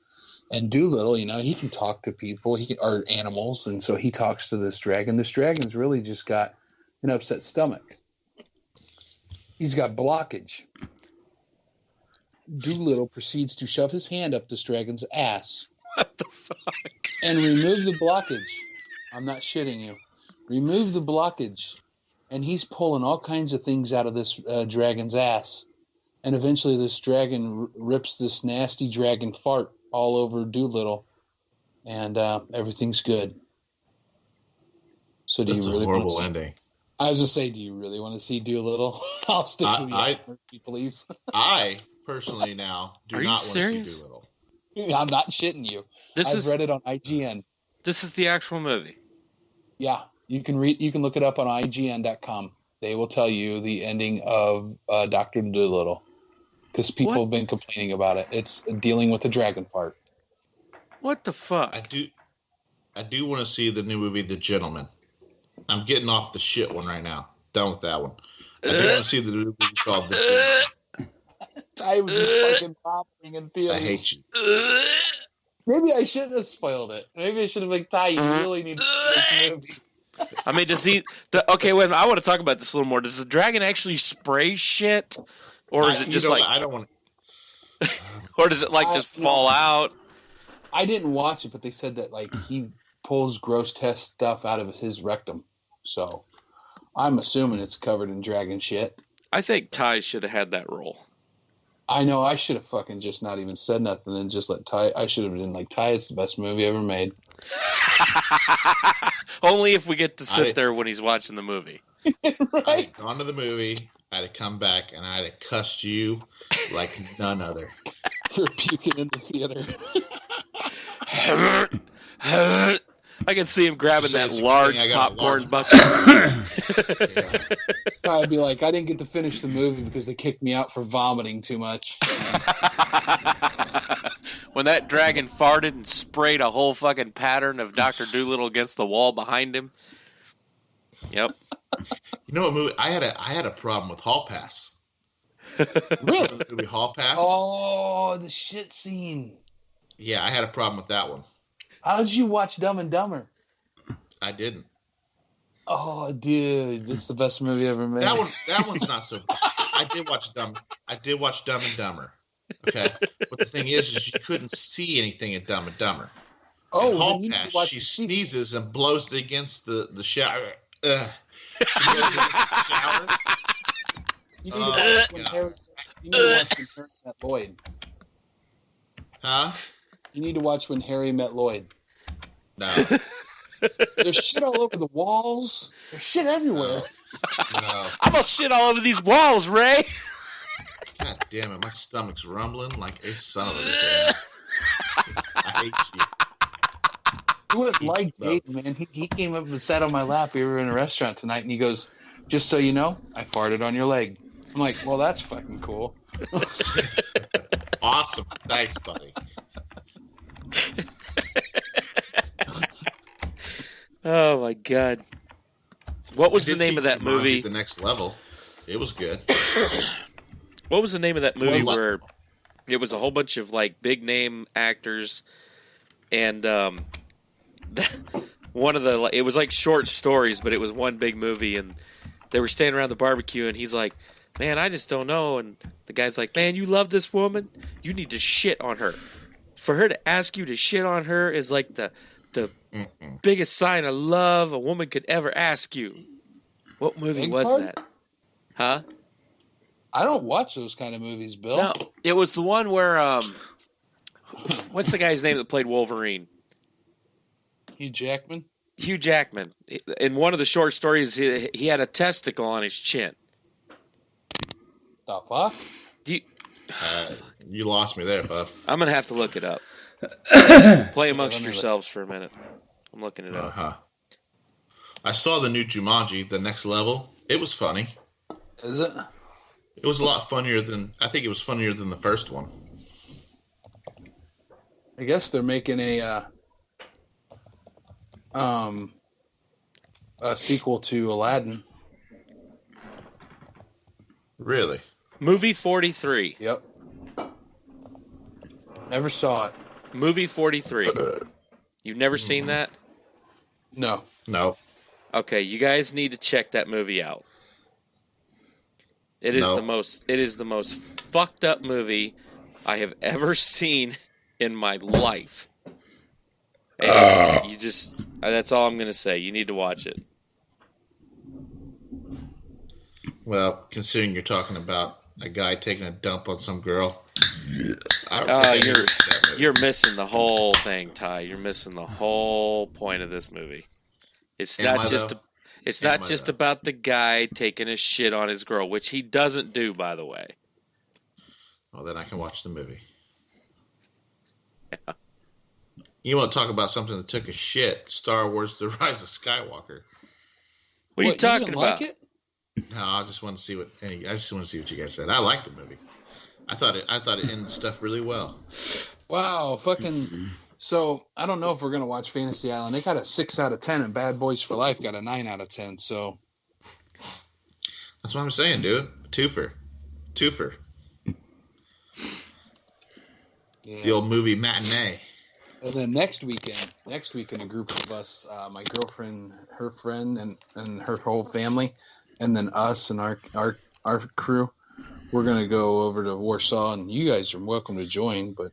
And Doolittle, you know, he can talk to people, or animals, and so he talks to this dragon. This dragon's really just got an upset stomach. He's got blockage. Doolittle proceeds to shove his hand up this dragon's ass. What the fuck? And remove the blockage. I'm not shitting you. Remove the blockage. And he's pulling all kinds of things out of this dragon's ass. And eventually this dragon rips this nasty dragon fart all over Doolittle. And everything's good. So do That's you a really horrible want to see? ending. I was just saying, do you really want to see Doolittle? I'll stick to the other, please. I personally now do Are you not want to see serious? Doolittle. I'm not shitting you. I've read it on IGN. This is the actual movie. Yeah, you can look it up on IGN.com. They will tell you the ending of Dr. Dolittle because people have been complaining about it. It's dealing with the dragon part. What the fuck? I do want to see the new movie, The Gentleman. I'm getting off the shit one right now. Done with that one. I do want to see the new movie called The Gentleman. I was just fucking vomiting in theaters. I hate you. Maybe I shouldn't have spoiled it. Maybe I should have like, Ty, you really need to see this movie. I mean, does he? Okay, wait. I want to talk about this a little more. Does the dragon actually spray shit, or is it just like? I don't want. Or does it like just fall out? I didn't watch it, but they said that like he pulls gross test stuff out of his rectum. So I'm assuming it's covered in dragon shit. I think Ty should have had that role. I know I should have fucking just not even said nothing and just let Ty. I should have been like, Ty, it's the best movie ever made. Only if we get to sit there when he's watching the movie. Right? I'd have gone to the movie. I'd have come back and I'd have cussed you like none other. For puking in the theater. I can see him grabbing that Besides, large I got a popcorn large bucket. Yeah. I'd be like, I didn't get to finish the movie because they kicked me out for vomiting too much. When that dragon farted and sprayed a whole fucking pattern of Dr. Dolittle against the wall behind him. Yep. You know what movie? I had a problem with Hall Pass. Really? The movie Hall Pass. Oh, the shit scene. Yeah, I had a problem with that one. How did you watch Dumb and Dumber? I didn't. Oh, dude, it's the best movie ever made. That one's not so bad. I did watch Dumb and Dumber. Okay, but the thing is you couldn't see anything in Dumb and Dumber. Oh, in Hall then you need to Pass, watch she the sneezes and blows it against the shower. She blows it against the shower. You need to watch when Harry met Lloyd. Huh? You need to watch When Harry Met Lloyd. No. There's shit all over the walls. There's shit everywhere. No. I'm gonna shit all over these walls, Ray. God damn it, my stomach's rumbling like a son of a bitch. I hate you. You wouldn't like Jaden, man. He came up and sat on my lap. We were in a restaurant tonight, and he goes, "Just so you know, I farted on your leg." I'm like, "Well, that's fucking cool." Awesome. Thanks, buddy. Oh my god. What was I the did name see of that Jumanji movie? The Next Level. It was good. What was the name of that movie What? where it was a whole bunch of like big name actors and one of the it was like short stories, but it was one big movie, and they were standing around the barbecue, and he's like, "Man, I just don't know." And the guy's like, "Man, you love this woman? You need to shit on her. For her to ask you to shit on her is like the biggest sign of love a woman could ever ask you." What movie Big was Card? that? Huh? I don't watch those kind of movies, Bill. No, it was the one where what's the guy's name that played Wolverine? Hugh Jackman. Hugh Jackman. In one of the short stories, he had a testicle on his chin. The fuck? You lost me there, bud. I'm gonna have to look it up. Play amongst yourselves for a minute. I'm looking it up. Uh-huh. I saw the new Jumanji, The Next Level. It was funny. Is it? It was a lot funnier than... I think it was funnier than the first one. I guess they're making a sequel to Aladdin. Really? Movie 43. Yep. Never saw it. Movie 43. You've never seen that? No. No. Okay, you guys need to check that movie out. It is No. the most fucked up movie I have ever seen in my life. And you just that's all I'm going to say. You need to watch it. Well, considering you're talking about a guy taking a dump on some girl, I don't think I need to see that movie. You're missing the whole thing, Ty. You're missing the whole point of this movie. It's Am not I, just though? it's Am not I, just though? about the guy taking a shit on his girl, which he doesn't do, by the way. Well, then I can watch the movie. Yeah. You want to talk about something that took a shit? Star Wars: The Rise of Skywalker. What are you talking didn't about? Like it? No, I just want to see what you guys said. I liked the movie. I thought it ended stuff really well. Wow, fucking. So I don't know if we're gonna watch Fantasy Island. They got a 6 out of 10, and Bad Boys for Life got a 9 out of 10. So That's what I'm saying, dude. Twofer. yeah. The old movie matinee. And then next weekend, a group of us, my girlfriend, her friend, and her whole family, and then us and our crew, we're gonna go over to Warsaw, and you guys are welcome to join. But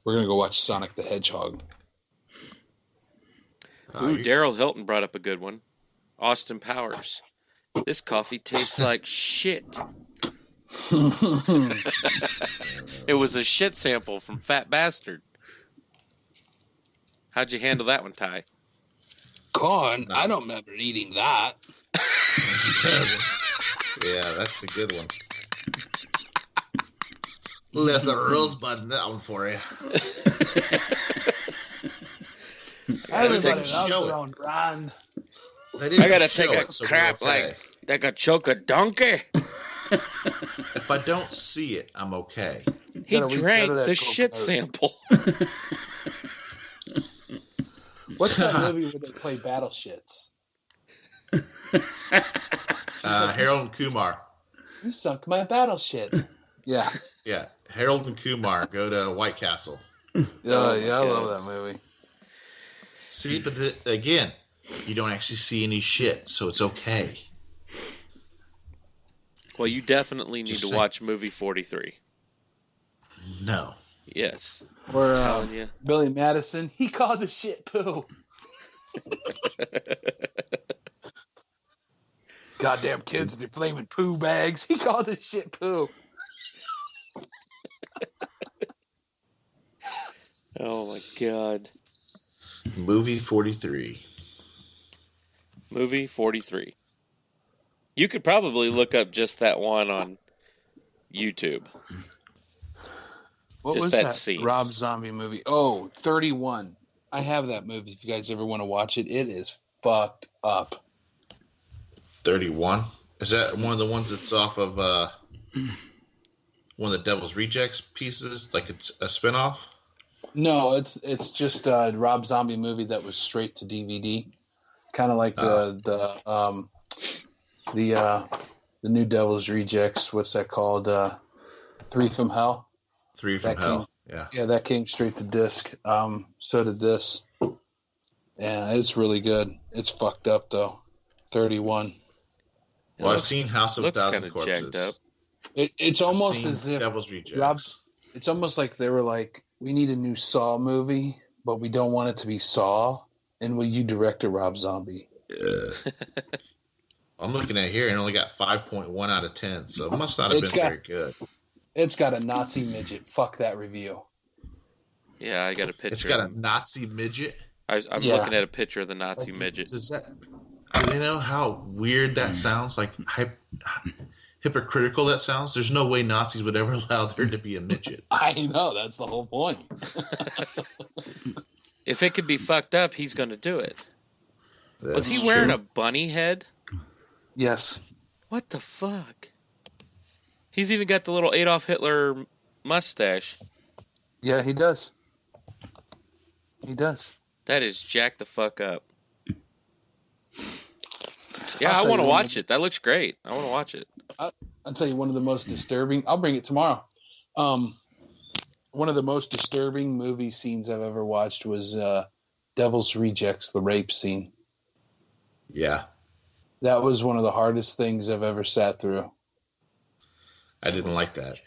we're gonna go watch Sonic the Hedgehog. Ooh, Daryl Hilton brought up a good one. Austin Powers. This coffee tastes like shit. It was a shit sample from Fat Bastard. How'd you handle that one, Ty? Corn? No. I don't remember eating that. Yeah, that's a good one. Left the rosebud in that one for you. Everybody take- loves show their it. own brand. They didn't I gotta show take a it, so we're crap okay. like a choke a donkey. If I don't see it, I'm okay. He Gotta reach drank out of that the shit coconut. sample. What's that movie where they play battle shits? Harold and Kumar. You sunk my battle shit. Yeah. Yeah, Harold and Kumar go to White Castle. Yeah, Oh, yeah, I my love God. that movie. See, but again, you don't actually see any shit, so it's okay. Well, you definitely need Just to saying. watch movie 43. No. Yes. Where Telling you. Billy Madison, he called the shit poo. Goddamn kids with their flaming poo bags. He called the shit poo. Oh my God. Movie 43. Movie 43. You could probably look up just that one on YouTube. What Just was that that scene. Rob Zombie movie? Oh, 31. I have that movie if you guys ever want to watch it. It is fucked up. 31. Is that one of the ones that's off of one of the Devil's Rejects pieces? Like it's a spinoff? No, it's just a Rob Zombie movie that was straight to DVD. Kind of like the new Devil's Rejects. What's that called? 3 from Hell. 3 from That Hell. Yeah. Yeah, that came straight to disc. So did this. Yeah, it's really good. It's fucked up though. 31. Well, I've seen House of a Looks Thousand kinda Corpses. jacked up. It's I've almost seen as if Devil's Rejects. Rob, it's almost like they were like, we need a new Saw movie, but we don't want it to be Saw, and will you direct a Rob Zombie? I'm looking at here and only got 5.1 out of 10, so it must not have been very good. It's got a Nazi midget. Fuck that review. Yeah, I got a picture. It's got a Nazi midget. I'm looking at a picture of the Nazi midget. Do they know how weird that sounds? Like hypocritical that sounds? There's no way Nazis would ever allow there to be a midget. I know, that's the whole point. If it could be fucked up, he's going to do it. Was he That's wearing true. a bunny head? Yes. What the fuck? He's even got the little Adolf Hitler mustache. Yeah, he does. He does. That is jacked the fuck up. Yeah, I want to watch it. That looks great. I want to watch it. I'll tell you one of the most disturbing. I'll bring it tomorrow. One of the most disturbing movie scenes I've ever watched was Devil's Rejects, the rape scene. Yeah. That was one of the hardest things I've ever sat through. I didn't like that.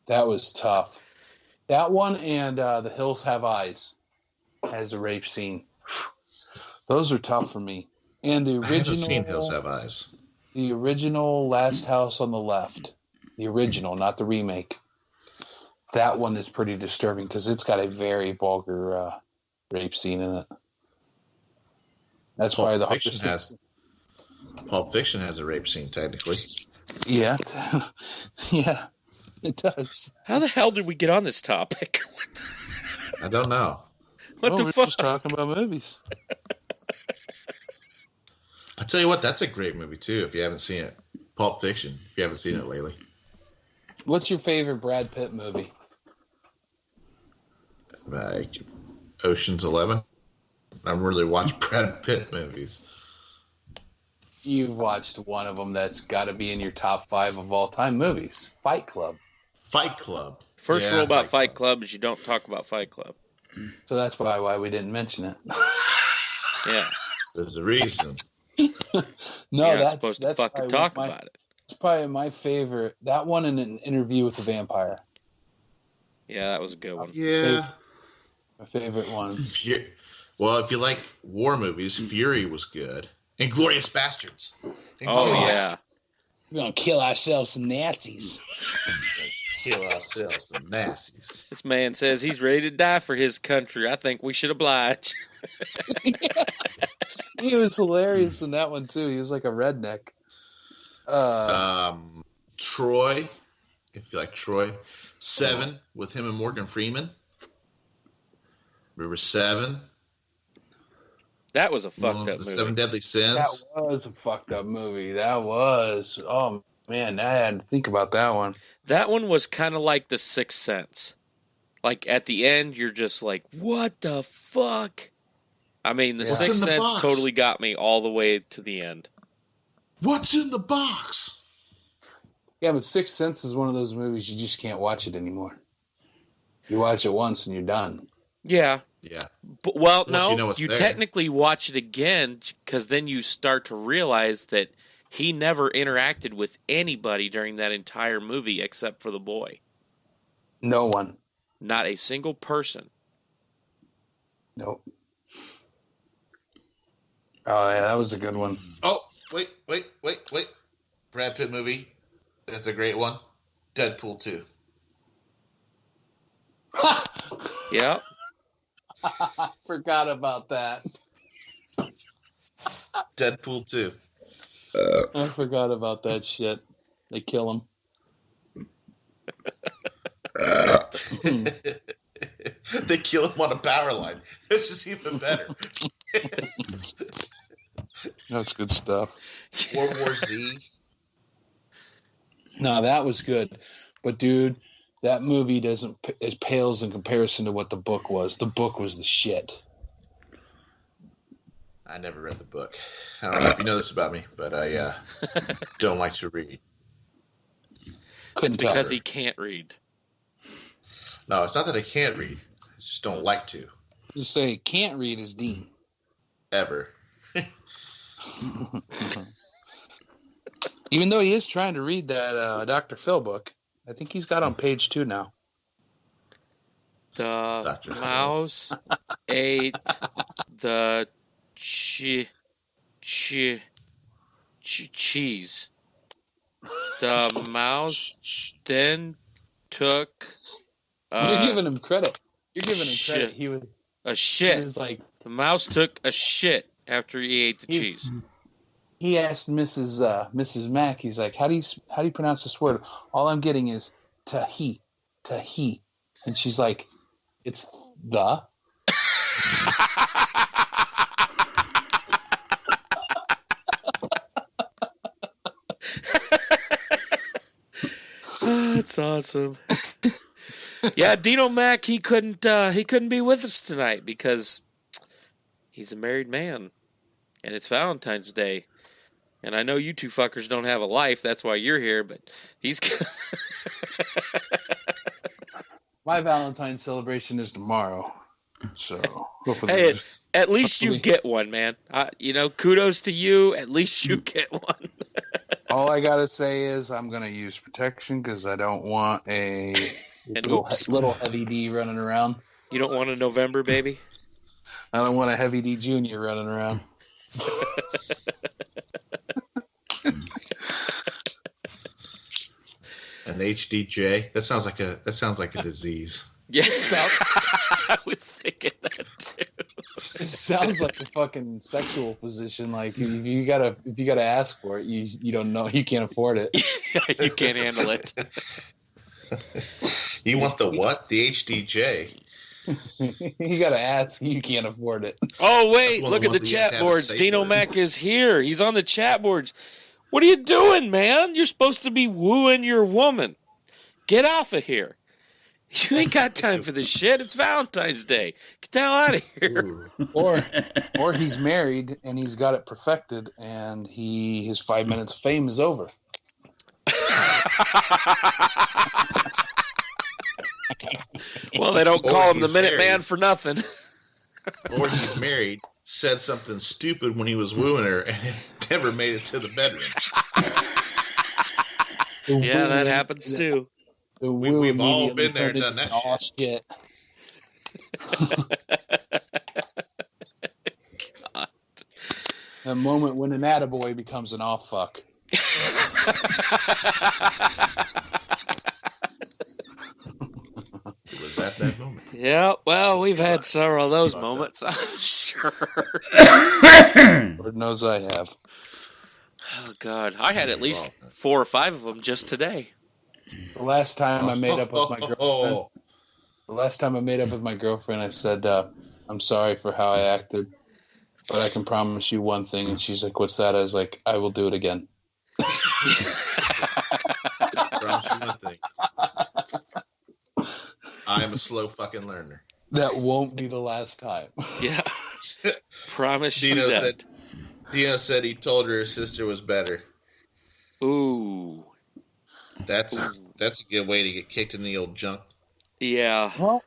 That was tough. That one and The Hills Have Eyes has a rape scene. Those are tough for me. And the I haven't original, seen Hills Have Eyes. the original Last House on the Left, the original, not the remake. That one is pretty disturbing because it's got a very vulgar rape scene in it. That's probably the hardest. Pulp Fiction has a rape scene, technically. Yeah, yeah, it does. How the hell did we get on this topic? I don't know. What the we're fuck? just talking about movies. I'll tell you what, that's a great movie, too, if you haven't seen it. Pulp Fiction, if you haven't seen it lately. What's your favorite Brad Pitt movie? Like Ocean's 11. I really watch Brad Pitt movies. You've watched one of them that's got to be in your top 5 of all time movies. Fight Club. Fight Club. First rule about Fight Club is you don't talk about Fight Club. So that's why we didn't mention it. Yeah. There's a reason. No, You're not that's supposed to fucking talk about it. It's probably my favorite. That one and An Interview with the Vampire. Yeah, that was a good one. Yeah. My favorite one. Well, if you like war movies, Fury was good. Inglourious Bastards. Yeah. We're going to kill ourselves some Nazis. Kill ourselves some Nazis. This man says he's ready to die for his country. I think we should oblige. He was hilarious in that one, too. He was like a redneck. Troy, if you like Troy. 7 with him and Morgan Freeman. Remember 7? That was a fucked up movie. 7 Deadly Sins. That was a fucked up movie. That was. Oh, man, I had to think about that one. That one was kind of like The Sixth Sense. Like, at the end, you're just like, what the fuck? I mean, The Sixth Sense totally got me all the way to the end. What's in the box? Yeah, but Sixth Sense is one of those movies you just can't watch it anymore. You watch it once and you're done. Yeah. Yeah. But, well, Once no, you technically watch it again because then you start to realize that he never interacted with anybody during that entire movie except for the boy. No one. Not a single person. Nope. Oh, yeah, that was a good one. Oh, wait. Brad Pitt movie. That's a great one. Deadpool 2. Yeah. I forgot about that. Deadpool 2. I forgot about that shit. They kill him. They kill him on a power line. It's just even better. That's good stuff. World War Z. No, that was good. But, dude, that movie it pales in comparison to what the book was. The book was the shit. I never read the book. I don't know if you know this about me, but I don't like to read. Couldn't tell. Because he can't read. No, it's not that I can't read. I just don't like to. Just say, can't read is Dean. Ever. Even though he is trying to read that Dr. Phil book. I think he's got on page 2 now. The mouse ate the cheese. The mouse then took You're giving him credit. You're giving him shit. credit. He a shit. was like, The mouse took a shit after he ate the cheese. he asked Mrs. Mack. He's like, how do you pronounce this word? All I'm getting is tahi, and she's like, it's the. That's awesome. Yeah, Dino Mac, he couldn't be with us tonight because he's a married man, and it's Valentine's Day. And I know you two fuckers don't have a life. That's why you're here. But he's. My Valentine's celebration is tomorrow, so hopefully. Hey, at least you get one, man. Kudos to you. At least you get one. All I gotta say is I'm gonna use protection because I don't want a little heavy D running around. You don't want a November baby? I don't want a heavy D junior running around. An HDJ? That sounds like a disease. Yeah, I was thinking that too. It sounds like a fucking sexual position. Like if you gotta ask for it, you don't know, you can't afford it. You can't handle it. You want the what? The HDJ? You gotta ask. You can't afford it. Oh wait, look at the chat boards. Dino Mac is here. He's on the chat boards. What are you doing, man? You're supposed to be wooing your woman. Get off of here. You ain't got time for this shit. It's Valentine's Day. Get the hell out of here. Or he's married and he's got it perfected, and his 5 minutes of fame is over. Well, they don't call him the Minute Man for nothing. Or he's married, said something stupid when he was wooing her, and it never made it to the bedroom. Yeah, that happens too. We've all been there, done that shit. God. The moment when an attaboy becomes an off fuck. Was that moment? Yeah, well, we've had several of those moments, I'm sure. Lord knows I have. Oh, God. I had at least 4 or 5 of them just today. The last time I made up with my girlfriend, I said, I'm sorry for how I acted, but I can promise you one thing. And she's like, what's that? I was like, I will do it again. I promise you one thing. I am a slow fucking learner. That won't be the last time. Yeah. Promise you that. Dino said he told her his sister was better. Ooh. That's a good way to get kicked in the old junk. Yeah. Well,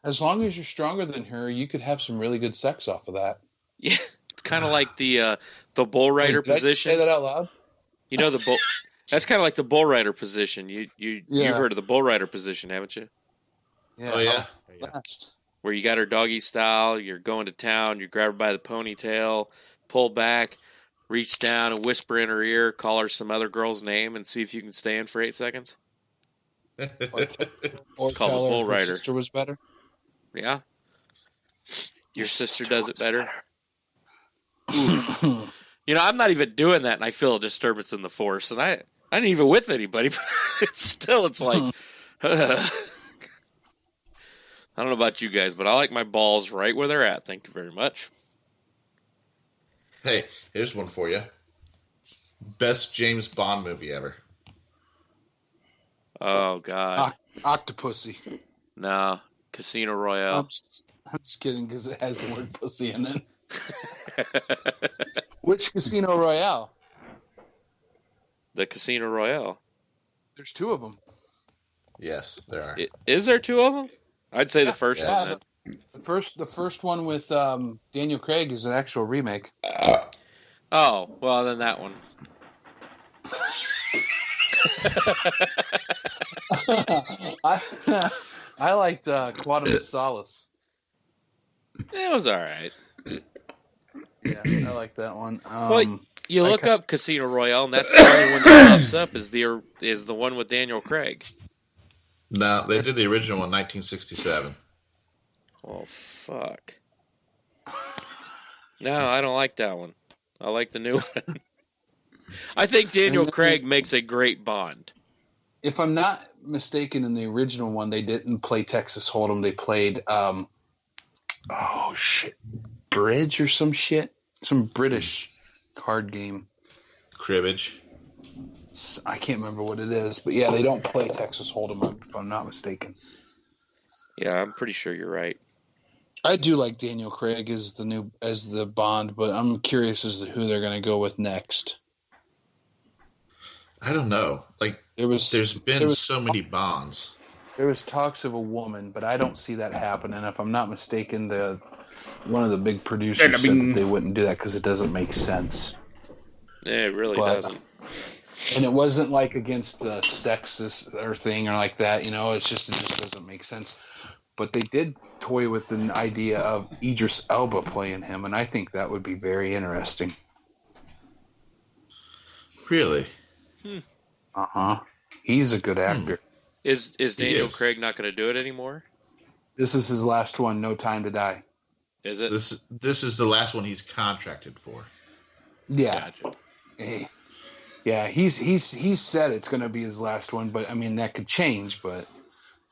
as long as you're stronger than her, you could have some really good sex off of that. Yeah. It's kind of like the bull rider position. Did I say that out loud? You know, that's kind of like the bull rider position. You've heard of the bull rider position, haven't you? Yeah. Oh, yeah. Where you got her doggy style, you're going to town, you grab her by the ponytail, pull back, reach down and whisper in her ear, call her some other girl's name, and see if you can stay in for 8 seconds. Or It's called tell a bull her rider. sister was better. Yeah. Your sister does it better. I'm not even doing that, and I feel a disturbance in the force, and I ain't even with anybody, but it's like, I don't know about you guys, but I like my balls right where they're at. Thank you very much. Hey, here's one for you. Best James Bond movie ever. Oh, God. Octopussy. No. Casino Royale. I'm just kidding because it has the word pussy in it. Which Casino Royale? The Casino Royale. There's 2 of them. Yes, there are. Is there 2 of them? I'd say the first one then. The first one with Daniel Craig is an actual remake. Oh, well, then that one. I liked Quantum of Solace. It was all right. Yeah, I like that one. Well, You look up Casino Royale, and that's the only one that pops up is the one with Daniel Craig. No, they did the original one, 1967. Oh fuck! No, I don't like that one. I like the new one. I think Daniel Craig makes a great Bond. If I'm not mistaken, in the original one, they didn't play Texas Hold'em. They played Bridge or some shit, some British card game. Cribbage. I can't remember what it is, but yeah, they don't play Texas Hold'em if I'm not mistaken. Yeah, I'm pretty sure you're right. I do like Daniel Craig as the Bond, but I'm curious as to who they're going to go with next. I don't know. Like, there's been so many Bonds. There was talks of a woman, but I don't see that happening. If I'm not mistaken, one of the big producers said that they wouldn't do that because it doesn't make sense. Yeah, it really doesn't. And it wasn't like against the sexist or thing or like that, it just doesn't make sense. But they did toy with the idea of Idris Elba playing him, and I think that would be very interesting. Really? Uh-huh. He's a good actor. Is Daniel Craig not going to do it anymore? This is his last one, No Time to Die. Is it? This is the last one he's contracted for. Yeah. Gotcha. Yeah, he's said it's going to be his last one, but I mean that could change. But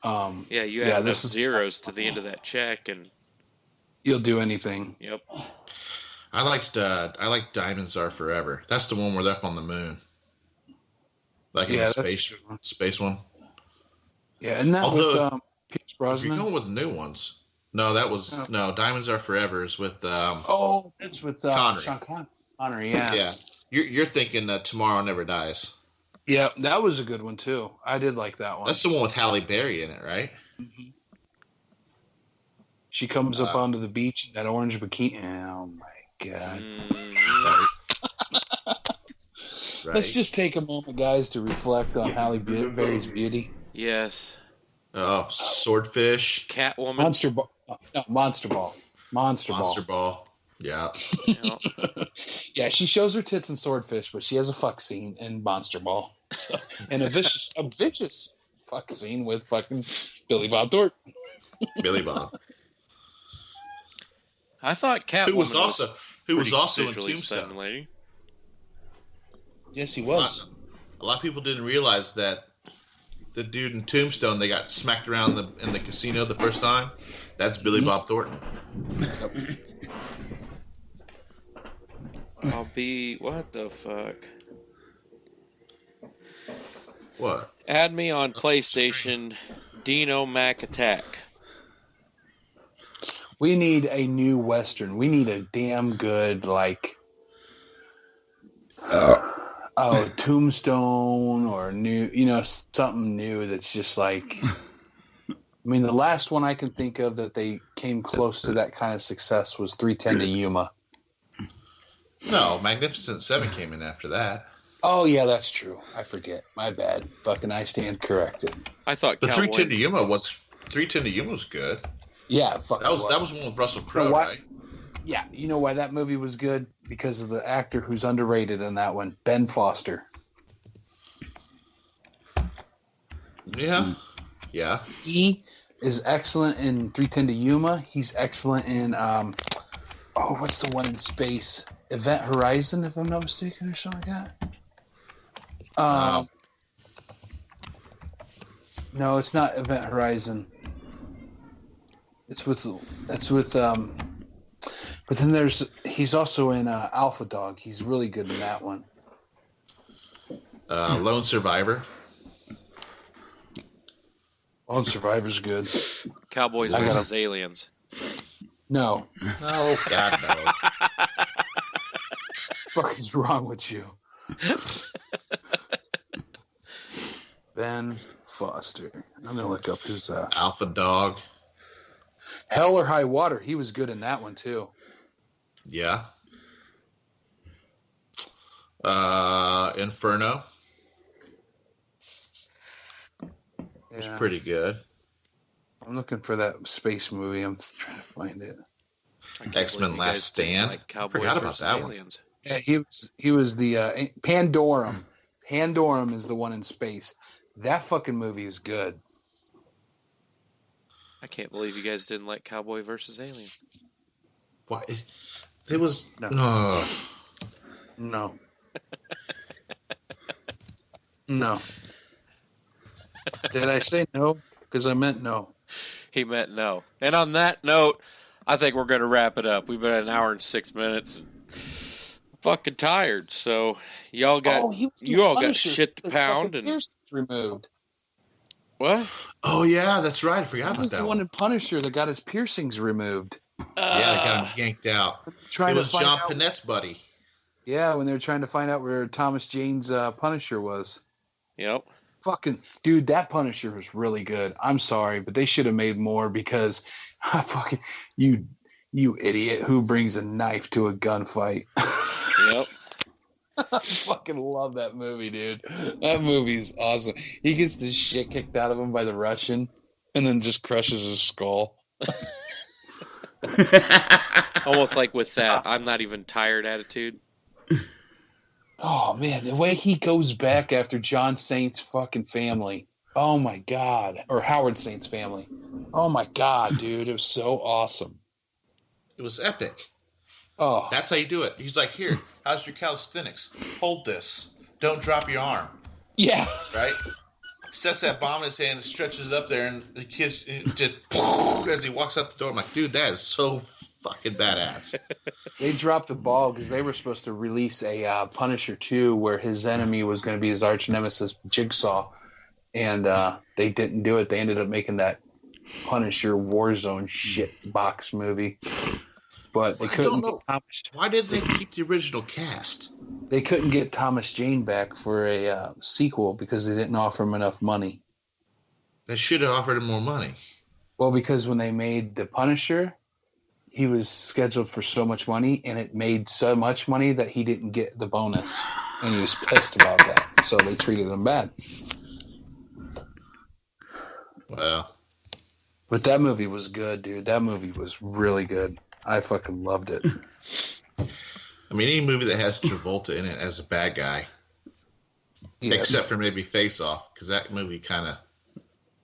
you add enough zeros to the end of that check, and you'll do anything. Yep. I liked Diamonds Are Forever. That's the one where they're up on the moon, like in the space one. Yeah, and that with Pierce Brosnan. If you're going with new ones, no, that was no. Diamonds Are Forever is with it's with Sean Connery. Yeah. You're thinking Tomorrow Never Dies. Yeah, that was a good one too. I did like that one. That's the one with Halle Berry in it, right? Mm-hmm. She comes up onto the beach in that orange bikini. Oh my god! Right. Let's just take a moment, guys, to reflect on Halle Berry's beauty. Yes. Oh, Swordfish. Catwoman. Monster Ball. No, Monster Ball. Monster Ball. Yeah. Yeah, she shows her tits in Swordfish, but she has a fuck scene in Monster Ball. So, and a vicious fuck scene with fucking Billy Bob Thornton. Billy Bob. I thought Catwoman who was also in Tombstone. Stimulating. Yes, he was. A lot of people didn't realize that the dude in Tombstone they got smacked around in the casino the first time. That's Billy Bob Thornton. What the fuck? What? Add me on PlayStation, Dino Mac Attack. We need a new Western. We need a damn good, Tombstone or new, something new that's just like... I mean, the last one I can think of that they came close to that kind of success was 310 to Yuma. No, Magnificent Seven came in after that. Oh, yeah, that's true. I forget. My bad. Fucking I stand corrected. I thought the 310 to Yuma was good. Yeah, that was one with Russell Crowe, right? Yeah, you know why that movie was good? Because of the actor who's underrated in that one, Ben Foster. Yeah. Yeah. He is excellent in 310 to Yuma. He's excellent in what's the one in space? Event Horizon, if I'm not mistaken, or something like that. No, it's not Event Horizon. It's with but then he's also in Alpha Dog. He's really good in that one. Lone Survivor. Lone Survivor's good. Cowboys vs. Aliens. No. Oh, God, no. What the fuck is wrong with you? Ben Foster. I'm gonna look up his Alpha Dog. Hell or High Water. He was good in that one too. Yeah. Inferno. It was pretty good. I'm looking for that space movie. I'm trying to find it. X-Men Last Stand. Like I forgot about that Aliens. Yeah, he was the Pandorum. Pandorum is the one in space. That fucking movie is good. I can't believe you guys didn't like Cowboy versus Alien. Why? There was No. No. No. Did I say no? Because I meant no. He meant no. And on that note, I think we're going to wrap it up. We've been at an hour and 6 minutes. Fucking tired. So y'all got got shit to pound and removed. What? Oh yeah, that's right. I forgot He about was that the one. one in Punisher that got his piercings removed. Yeah, they got him yanked out. It was John Panette's buddy. Yeah, when they were trying to find out where Thomas Jane's Punisher was. Yep. Fucking dude, that Punisher was really good. I'm sorry, but they should have made more because fucking you idiot who brings a knife to a gunfight. Yep. I fucking love that movie, dude. That movie's awesome. He gets the shit kicked out of him by the Russian and then just crushes his skull. Almost like with that I'm not even tired attitude. Oh man, the way he goes back after John Saint's fucking family. Oh my god. Or Howard Saint's family. Oh my god, dude. It was so awesome. It was epic. Oh. That's how you do it. He's like, here, how's your calisthenics? Hold this. Don't drop your arm. Yeah. Right? Sets that bomb in his hand and stretches up there, and the kid just as he walks out the door. I'm like, dude, that is so fucking badass. They dropped the ball because they were supposed to release a Punisher 2 where his enemy was going to be his arch nemesis, Jigsaw. And they didn't do it. They ended up making that Punisher Warzone shit box movie. But they couldn't get Thomas. Why didn't they keep the original cast? They couldn't get Thomas Jane back for a sequel because they didn't offer him enough money. They should have offered him more money. Well, because when they made The Punisher, he was scheduled for so much money, and it made so much money that he didn't get the bonus. And he was pissed about that. So they treated him bad. Well. But that movie was good, dude. That movie was really good. I fucking loved it. I mean, any movie that has Travolta in it as a bad guy, except for maybe Face Off, because that movie kind of.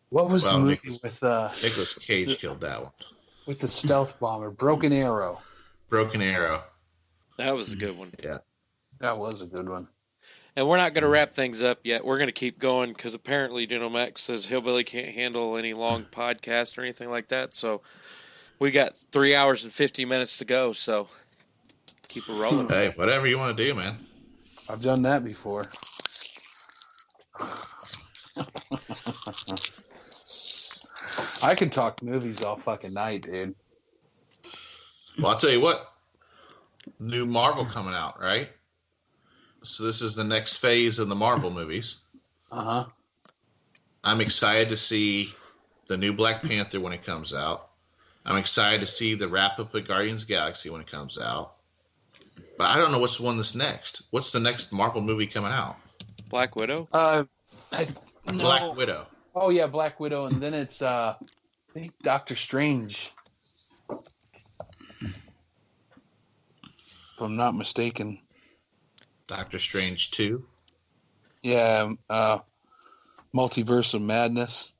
What was the movie with Nicolas Cage killed that one with the stealth bomber, Broken Arrow? Broken Arrow. That was a good one. Yeah, that was a good one. And we're not going to wrap things up yet. We're going to keep going because apparently Dino Max says Hillbilly can't handle any long podcast or anything like that. So we got 3 hours and 50 minutes to go. So keep it rolling. Hey, whatever you want to do, man. I've done that before. I can talk movies all fucking night, dude. Well, I'll tell you what. New Marvel coming out, right? So this is the next phase of the Marvel movies. Uh-huh. I'm excited to see the new Black Panther when it comes out. I'm excited to see the wrap-up of Guardians of the Galaxy when it comes out. But I don't know what's the one that's next. What's the next Marvel movie coming out? Black Widow? Black Widow. Oh, yeah, Black Widow. And then it's, I think, Doctor Strange. If I'm not mistaken. Doctor Strange 2? Yeah, Multiverse of Madness.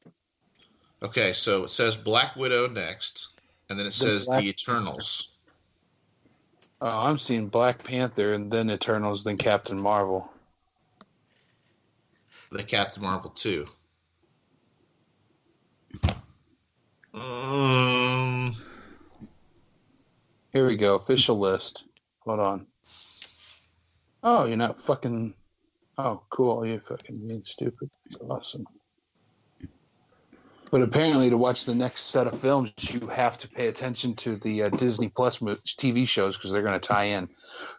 Okay, so it says Black Widow next, and then it says The Eternals. Oh, I'm seeing Black Panther, and then Eternals, then Captain Marvel. The Captain Marvel 2. Here we go, official list. Hold on. Oh, you're not fucking... Oh, cool, you're fucking being stupid. Awesome. But apparently to watch the next set of films, you have to pay attention to the Disney Plus TV shows because they're going to tie in.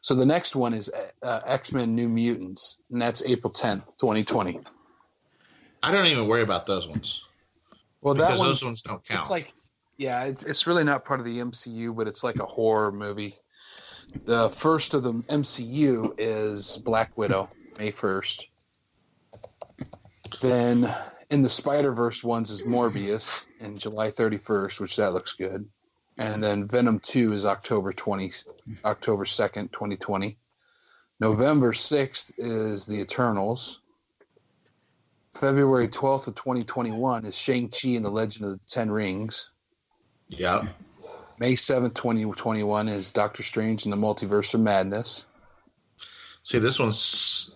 So the next one is X-Men New Mutants, and that's April 10th, 2020. I don't even worry about those ones. Well, because those ones don't count. It's like, yeah, it's really not part of the MCU, but it's like a horror movie. The first of the MCU is Black Widow, May 1st. Then in the Spider-Verse ones is Morbius in July 31st, which that looks good. And then Venom 2 is October 2nd, 2020. November 6th is The Eternals. February 12th of 2021 is Shang-Chi and the Legend of the Ten Rings. Yeah. May 7th, 2021 is Doctor Strange and the Multiverse of Madness. See, this one's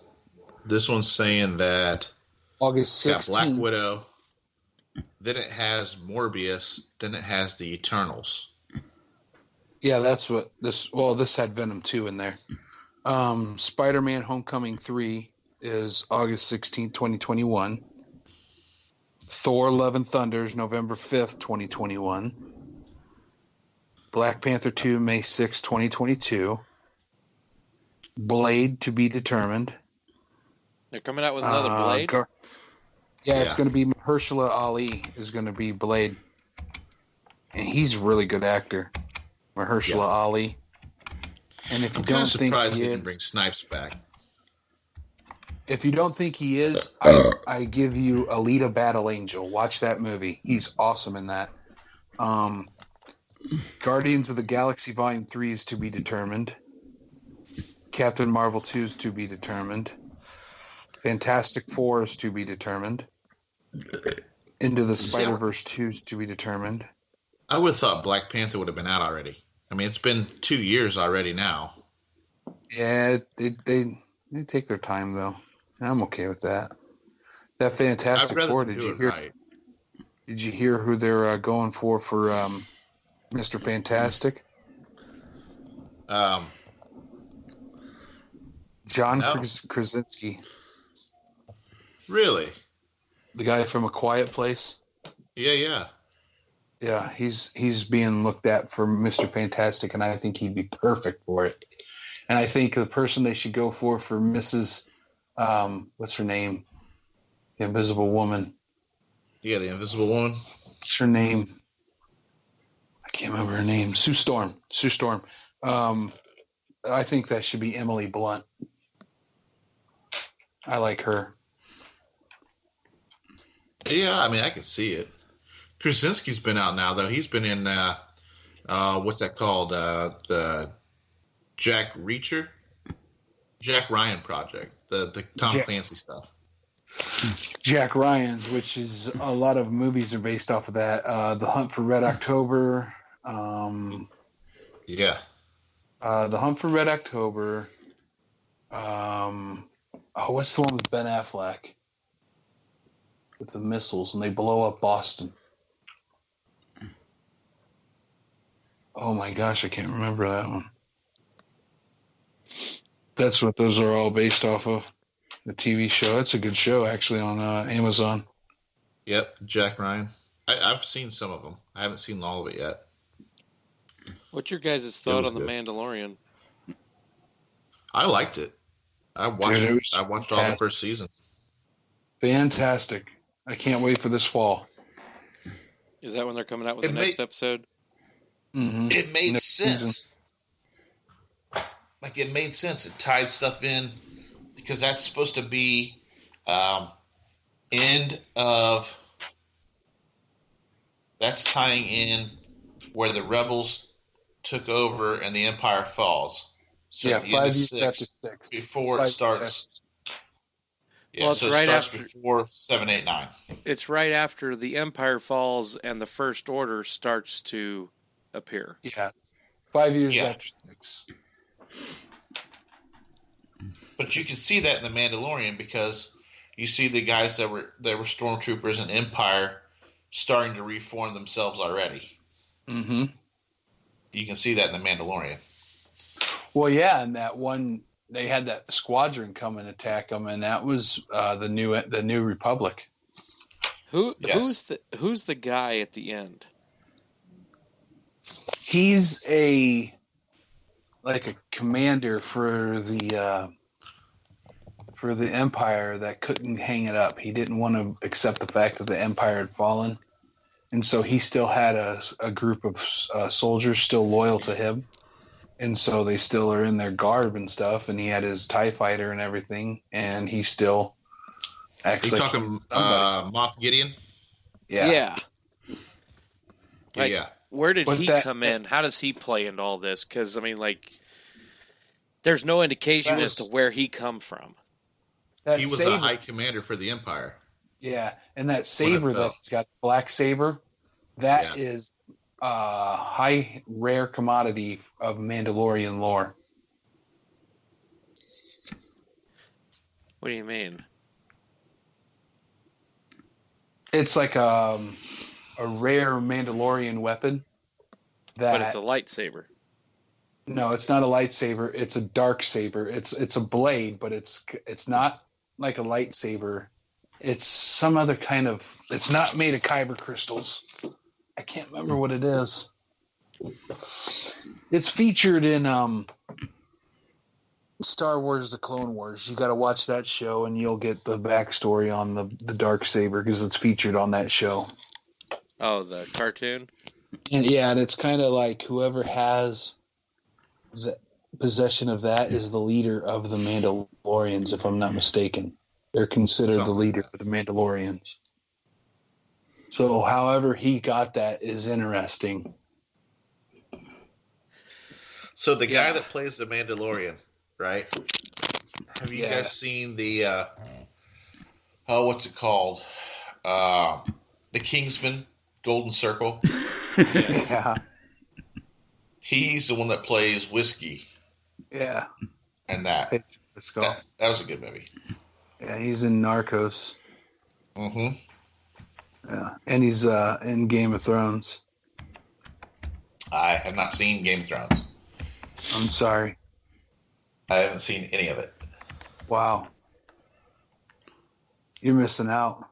saying that August it's got Black 16th. Widow, then it has Morbius, then it has the Eternals. Yeah, that's what this. Well, this had Venom 2 in there. Spider-Man: Homecoming 3 is August 16th, 2021. Thor: Love and Thunder is November 5th, 2021. Black Panther 2, May 6th, 2022. Blade to be determined. They're coming out with another Blade? It's going to be Mahershala Ali is going to be Blade. And he's a really good actor. Mahershala Ali. And if you I'm don't kind of think surprised he they didn't is, bring Snipes back. if you don't think he is, I give you Alita Battle Angel. Watch that movie. He's awesome in that. Guardians of the Galaxy Volume 3 is to be determined. Captain Marvel 2 is to be determined. Fantastic Four is to be determined. Into the Spider-Verse 2 is to be determined. I would have thought Black Panther would have been out already. I mean, it's been 2 years already now. Yeah, they take their time, though. And I'm okay with that. That Fantastic Four, did you hear? Right. Did you hear who they're going for Mr. Fantastic? John Krasinski. Really? The guy from A Quiet Place? Yeah. Yeah, he's being looked at for Mr. Fantastic, and I think he'd be perfect for it. And I think the person they should go for Mrs. What's her name? The Invisible Woman. Yeah, the Invisible Woman. What's her name? I can't remember her name. Sue Storm. I think that should be Emily Blunt. I like her. Yeah, I mean, I can see it. Krasinski's been out now, though. He's been in, what's that called? The Jack Ryan project. The Tom Clancy stuff. Jack Ryan's, which is a lot of movies are based off of that. The Hunt for Red October. The Hunt for Red October. What's the one with Ben Affleck? With the missiles, and they blow up Boston. Oh my gosh, I can't remember that one. That's what those are all based off of. The TV show. That's a good show, actually, on Amazon. Yep, Jack Ryan. I've seen some of them. I haven't seen all of it yet. What's your guys' thought on The Mandalorian? I liked it. I watched all the first season. Fantastic. I can't wait for this fall. Is that when they're coming out with the next episode? Mm-hmm. It made sense. Like, it made sense. It tied stuff in because that's supposed to be end of... That's tying in where the rebels took over and the Empire falls. So yeah, at the 5 years after 6. Before it starts... Yeah, well, it's so it starts before 7, 8, 9. It's right after the Empire falls and the First Order starts to appear. Yeah, 5 years after 6. But you can see that in The Mandalorian because you see the guys that were stormtroopers and Empire starting to reform themselves already. Mm-hmm. You can see that in The Mandalorian. Well, yeah, and that one they had that squadron come and attack them, and that was the New Republic. Who's the guy at the end? He's a commander for the Empire that couldn't hang it up. He didn't want to accept the fact that the Empire had fallen, and so he still had a group of soldiers still loyal to him. And so they still are in their garb and stuff, and he had his TIE fighter and everything, and he still acts like talking Moff Gideon? Yeah. Where did he come in? How does he play into all this? Because, I mean, like, There's no indication That as to is- where he come from. That He was saber, a high commander for the Empire. yeah, and that saber fell. that he's got, black saber, that Yeah. is a high rare commodity of Mandalorian lore. What do you mean? It's like a rare Mandalorian weapon. But it's That a lightsaber. no, it's not a lightsaber. It's a dark saber. It's a blade, but it's not like a lightsaber. It's some other kind of. It's not made of kyber crystals. I can't remember what it is. It's featured in Star Wars: The Clone Wars. You got to watch that show, and you'll get the backstory on the dark saber because it's featured on that show. Oh, the cartoon? And yeah, and it's kind of like whoever has the possession of that is the leader of the Mandalorians, if I'm not mistaken. They're considered the Something leader like of the Mandalorians. So, however he got that is interesting. So the guy Yeah. that plays the Mandalorian, right? Have you Yeah. guys seen the what's it called? The Kingsman Golden Circle. Yeah, He's the one that plays Whiskey yeah. and that. Let's go. That was a good movie. Yeah, he's in Narcos. Mm-hmm. Yeah, and he's in Game of Thrones. I have not seen Game of Thrones. I'm sorry. I haven't seen any of it. Wow, you're missing out.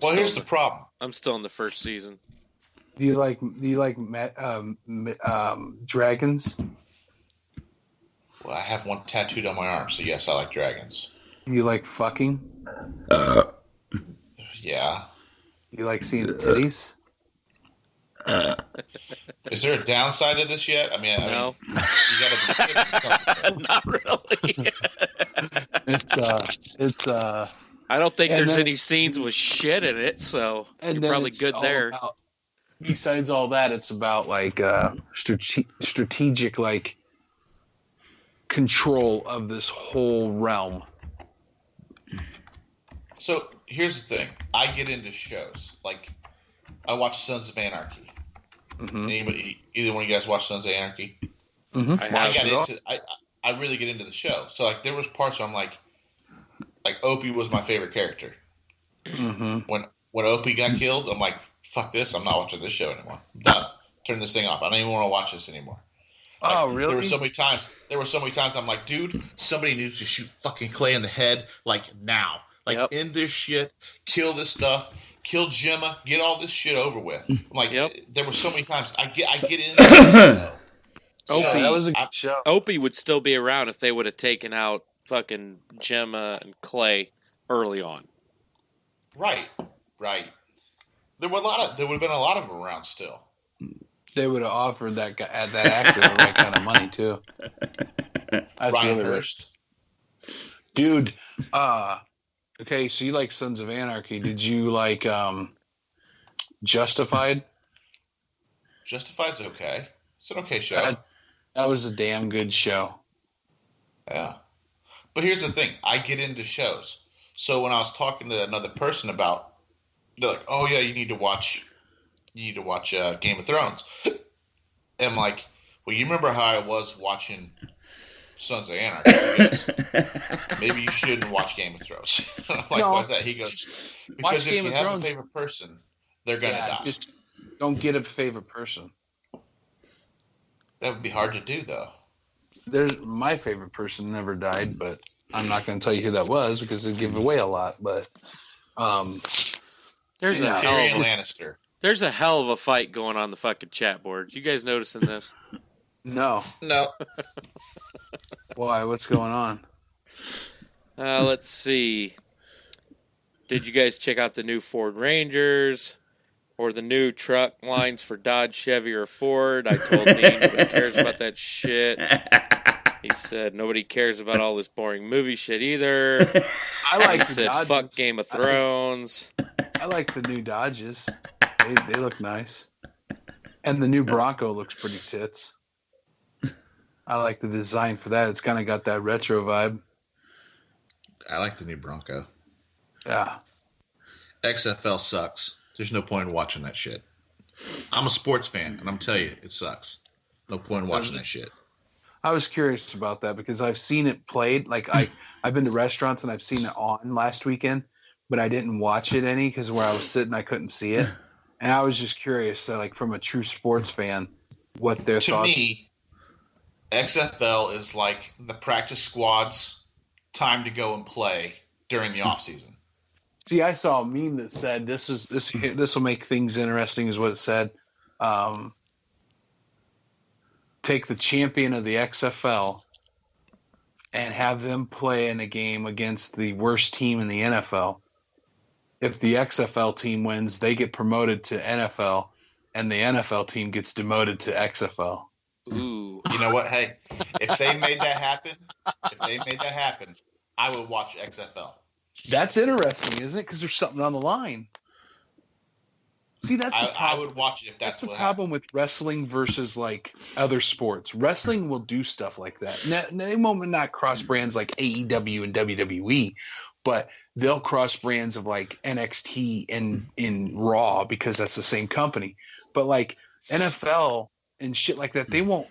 Well, here's the problem. I'm still in the first season. Do you like dragons? Well, I have one tattooed on my arm, so yes, I like dragons. Do you like fucking? Yeah. You like seeing titties? Is there a downside to this yet? I mean, No. you gotta be kidding something. Not really. It's I don't think And there's then- any scenes with shit in it, so and you're then probably it's good all there. about- besides all that, it's about like strategic like control of this whole realm. So here's the thing. I get into shows. Like, I watch Sons of Anarchy. Mm-hmm. Anybody, either one of you guys watch Sons of Anarchy? Mm-hmm. I Well, have. I really get into the show. So like there was parts where I'm like Opie was my favorite character. Mm-hmm. When Opie got killed, I'm like, fuck this, I'm not watching this show anymore. I'm done. Turn this thing off. I don't even want to watch this anymore. Like, Oh, really? There were so many times I'm like, dude, somebody needs to shoot fucking Clay in the head like now. Like Yep. end this shit, kill this stuff, kill Gemma, get all this shit over with. I'm like, Yep. there were so many times I get into it. Opie, Yeah, that was a good show. Opie would still be around if they would have taken out fucking Gemma and Clay early on. Right. There would have been a lot of them around still. They would have offered that guy, that actor, the right kind of money too. That's Ryan really Hurst. dude. Okay, so you like Sons of Anarchy? Did you like Justified? Justified's okay. It's an okay show. That was a damn good show. Yeah. But here's the thing. I get into shows. So when I was talking to another person about, they're like, oh yeah, you need to watch Game of Thrones. And I'm like, well, you remember how I was watching Sons of Anarchy? He goes, maybe you shouldn't watch Game of Thrones. I'm like, No. why is that? He goes, because Watch if Game you of have Thrones. a favorite person, they're going to die. Just don't get a favorite person. That would be hard to do, though. My favorite person never died, but I'm not going to tell you who that was because it'd give away a lot. But There's Yeah. a hell Tyrion of a, Lannister. there's a hell of a fight going on the fucking chat board. You guys noticing this? no, No. why? What's going on? Let's see. Did you guys check out the new Ford Rangers or the new truck lines for Dodge, Chevy, or Ford? I told Dean nobody cares about that shit. He said nobody cares about all this boring movie shit either. I like He the said Dodges. fuck Game of Thrones. I like the new Dodges. They look nice, and the new Bronco looks pretty tits. I like the design for that. It's kind of got that retro vibe. I like the new Bronco. Yeah. XFL sucks. There's no point in watching that shit. I'm a sports fan, and I'm telling you, it sucks. No point in watching that shit. I was curious about that because I've seen it played. Like I've been to restaurants and I've seen it on last weekend, but I didn't watch it any because where I was sitting, I couldn't see it. And I was just curious, so like from a true sports fan, what their To thoughts. me, XFL is like the practice squad's time to go and play during the off season. See, I saw a meme that said this will make things interesting, is what it said. Take the champion of the XFL and have them play in a game against the worst team in the NFL. If the XFL team wins, they get promoted to NFL, and the NFL team gets demoted to XFL. Ooh. You know what? Hey, if they made that happen, I would watch XFL. That's interesting, isn't it? Because there's something on the line. See, that's the problem. I would watch it if that's the what problem with wrestling versus like other sports. Wrestling will do stuff like that. Now, they won't not cross brands like AEW and WWE, but they'll cross brands of like NXT and in Raw because that's the same company. But like NFL and shit like that, they won't.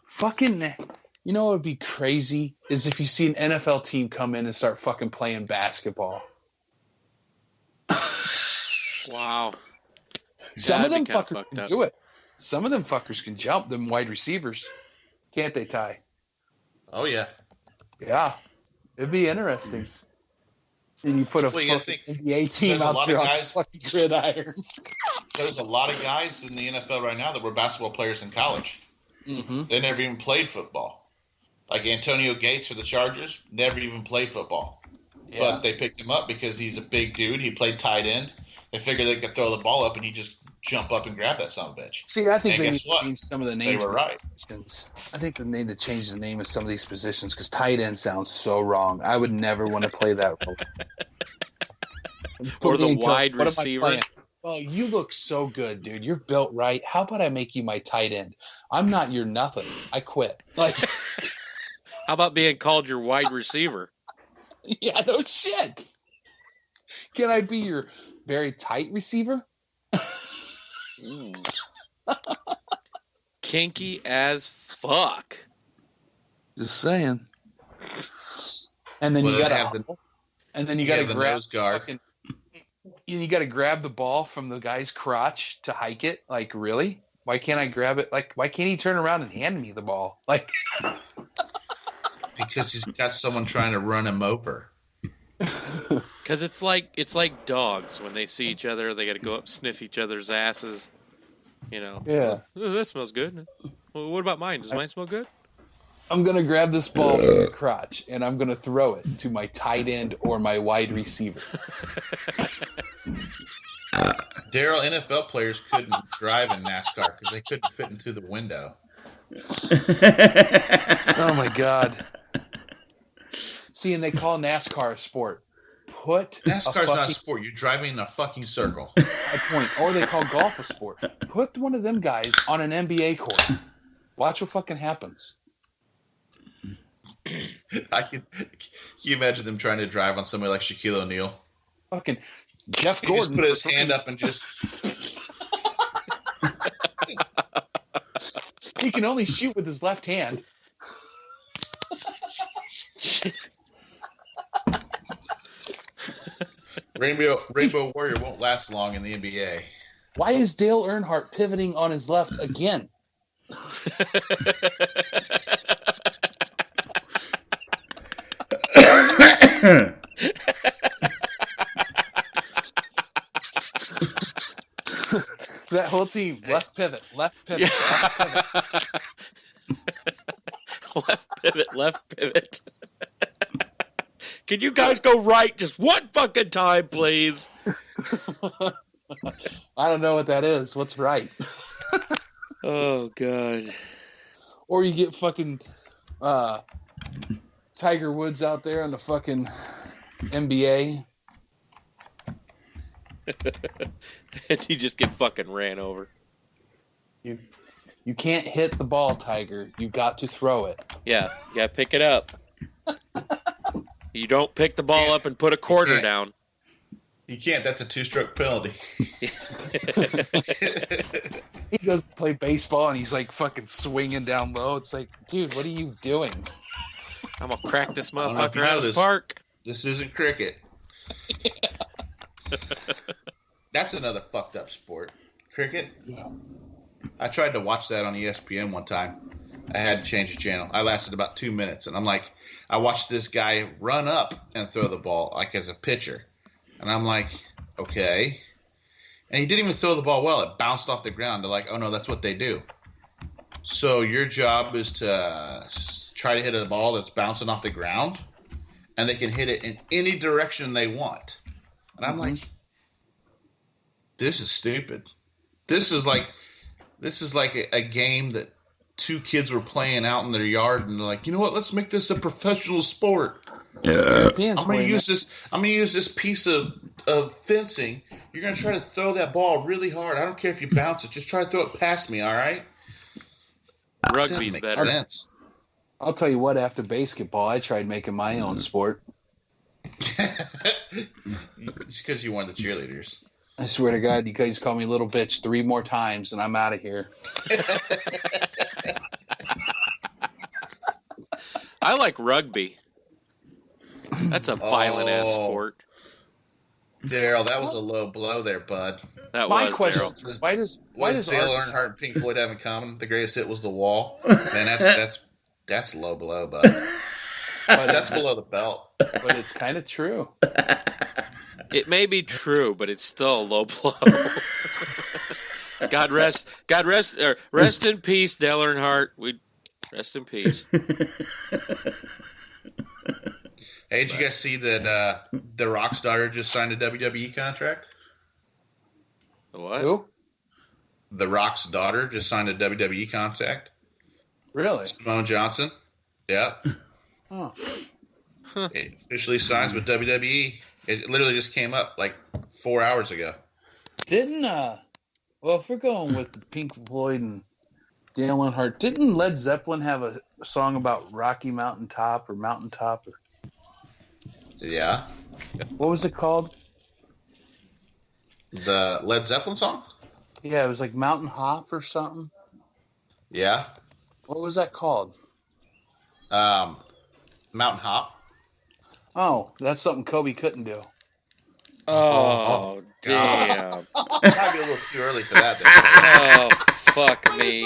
Fucking. You know what would be crazy is if you see an NFL team come in and start fucking playing basketball. Wow. Some of them That'd be kinda fuckers fucked can up. do it. Some of them fuckers can jump, them wide receivers. Can't they, Ty? Oh, yeah. Yeah. It'd be interesting. And you put a Well, you gotta fucking think, NBA team there's a out lot there of on the guys- fucking gridiron. There's a lot of guys in the NFL right now that were basketball players in college. Mm-hmm. They never even played football. Like Antonio Gates for the Chargers, never even played football. Yeah. But they picked him up because he's a big dude. He played tight end. They figured they could throw the ball up, and he just jump up and grab that son of a bitch. See, I think And they need guess to what? change some of the They names were of right. the positions. I think they need to change the name of some of these positions because tight end sounds so wrong. I would never want to play that role. Or Put me the in coach. wide What am I receiver. playing? Well, you look so good, dude. You're built right. How about I make you my tight end? I'm not your nothing. I quit. Like, How about being called your wide receiver? yeah, no shit. Can I be your very tight receiver? Ooh. Kinky as fuck. Just saying. And then Well, you they got have to, the- and then you you got to have the grab nose guard. fucking- you got to grab the ball from the guy's crotch to hike it. Like, really? Why can't I grab it? Like, why can't he turn around and hand me the ball? Like, Because he's got someone trying to run him over. Because it's like dogs when they see each other, they got to go up sniff each other's asses. Yeah. Oh, that smells good. Well, what about mine? Does mine smell good? I'm gonna grab this ball from the crotch and I'm gonna throw it to my tight end or my wide receiver. Daryl, NFL players couldn't drive in NASCAR because they couldn't fit into the window. Oh my god! See, and they call NASCAR a sport. Put NASCAR's a not a sport. You're driving in a fucking circle. my point, or they call golf a sport. Put one of them guys on an NBA court. Watch what fucking happens. Can you imagine them trying to drive on somebody like Shaquille O'Neal? Fucking Jeff He just Gordon put his hand up and just He can only shoot with his left hand. Rainbow Warrior won't last long in the NBA. Why is Dale Earnhardt pivoting on his left again? That whole team, left pivot, left pivot, left pivot. Left pivot. Can you guys go right just one fucking time, please? I don't know what that is. What's right? Oh, God. Or you get fucking Tiger Woods out there in the fucking NBA. And you just get fucking ran over. You can't hit the ball, Tiger. You got to throw it. Yeah, you gotta pick it up. You don't pick the ball up and put a quarter down. You can't. That's a 2-stroke penalty. He goes to play baseball and he's like fucking swinging down low. It's like, dude, what are you doing? I'm gonna crack this I don't know if you motherfucker know out of the this. park. This isn't cricket. That's another fucked up sport. Cricket? Yeah. I tried to watch that on ESPN one time. I had to change the channel. I lasted about 2 minutes, and I'm like, I watched this guy run up and throw the ball like as a pitcher. And I'm like, okay. And he didn't even throw the ball well. It bounced off the ground. They're like, oh, no, that's what they do. So your job is to try to hit a ball that's bouncing off the ground, and they can hit it in any direction they want. And I'm like, this is stupid. This is like a game that 2 kids were playing out in their yard, and they're like, you know what? Let's make this a professional sport. I'm gonna use this piece of fencing. You're gonna try to throw that ball really hard. I don't care if you bounce it. Just try to throw it past me. All right. Rugby's Doesn't make better. sense. I'll tell you what, after basketball, I tried making my own sport. It's because you won the cheerleaders. I swear to God, you guys call me little bitch 3 more times and I'm out of here. I like rugby. That's a violent ass sport. Daryl, that was a low blow there, bud. That My was question Daryl. is, What does Dale Arkansas- Earnhardt and Pink Floyd have in common? The greatest hit was The Wall. Man, that's low blow, bud. That's below the belt. But it's kind of true. It may be true, but it's still a low blow. rest in peace, Dale Earnhardt. We rest in peace. Hey, did you guys see that The Rock's daughter just signed a WWE contract? What? Who? The Rock's daughter just signed a WWE contract. Really? Simone Johnson. Yeah. Oh. It officially signs with WWE. It literally just came up like 4 hours ago. Didn't, well, if we're going with Pink Floyd and Dale Earnhardt, didn't Led Zeppelin have a song about Rocky Mountaintop or Mountaintop? Or Yeah. what was it called? The Led Zeppelin song? Yeah, it was like Mountain Hop or something. Yeah. What was that called? Mountain Hop. Oh, that's something Kobe couldn't do. Oh, damn. Might be a little too early for that. Oh, fuck me.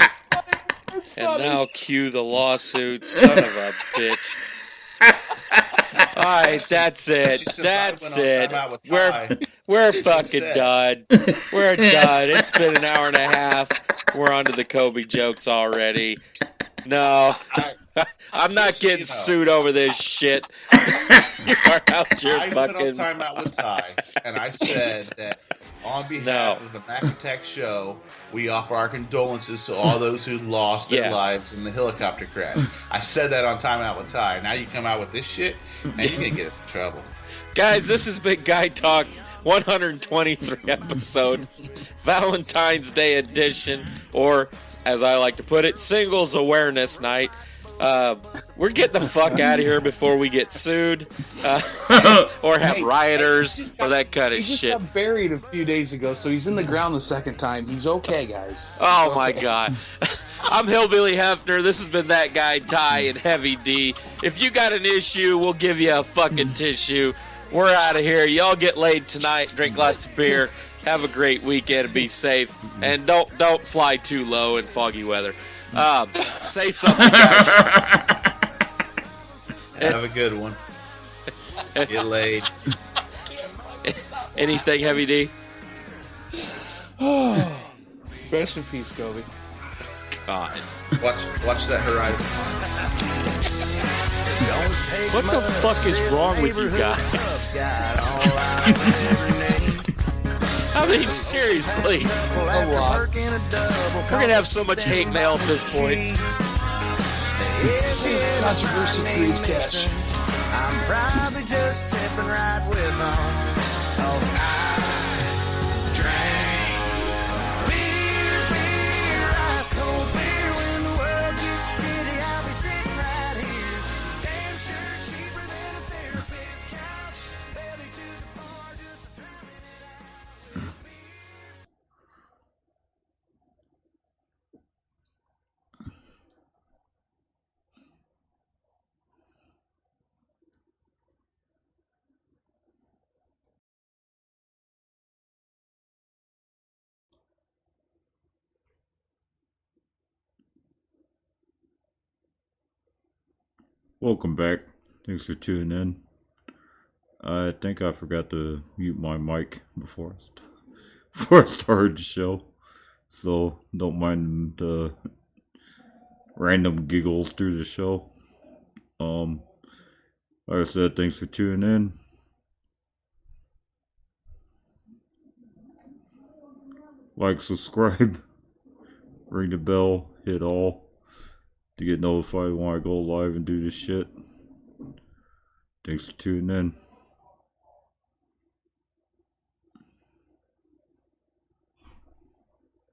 And now cue the lawsuit, son of a bitch. All right, that's it. That's it. We're fucking done. We're done. It's been an hour and a half. We're on to the Kobe jokes already. No, I'm not getting sued over this shit. You are out your I went on fucking. timeout with Ty, and I said that on behalf of the Mac Attack Show, we offer our condolences to all those who lost their lives in the helicopter crash. I said that on timeout with Ty. Now you come out with this shit, and you're gonna get us in trouble. Guys, this has been Guy Talk 123 episode, Valentine's Day edition, or as I like to put it, Singles Awareness Night. We're getting the fuck out of here before we get sued or have rioters or that kind of He just shit. got buried a few days ago, so he's in the ground the second time. He's okay, guys. Oh my God. I'm Hillbilly Hefner. This has been That Guy Ty and Heavy D. If you got an issue, we'll give you a fucking tissue. We're out of here. Y'all get laid tonight. Drink lots of beer. Have a great weekend and be safe. And don't fly too low in foggy weather. Say something, guys. Have a good one. Get laid. Anything, Heavy D? Rest in peace, Kobe. God. Watch that horizon. What the fuck is wrong with you guys? I mean, seriously. A lot. We're going to have so much hate mail at this point. Controversy creates cash. I'm probably just sipping right with them. Oh, I drank beer, ice cold beer. Welcome back. Thanks for tuning in. I think I forgot to mute my mic before I started the show. So don't mind the random giggles through the show. Like I said, thanks for tuning in. Like, subscribe, ring the bell, hit all to get notified when I go live and do this shit. Thanks for tuning in.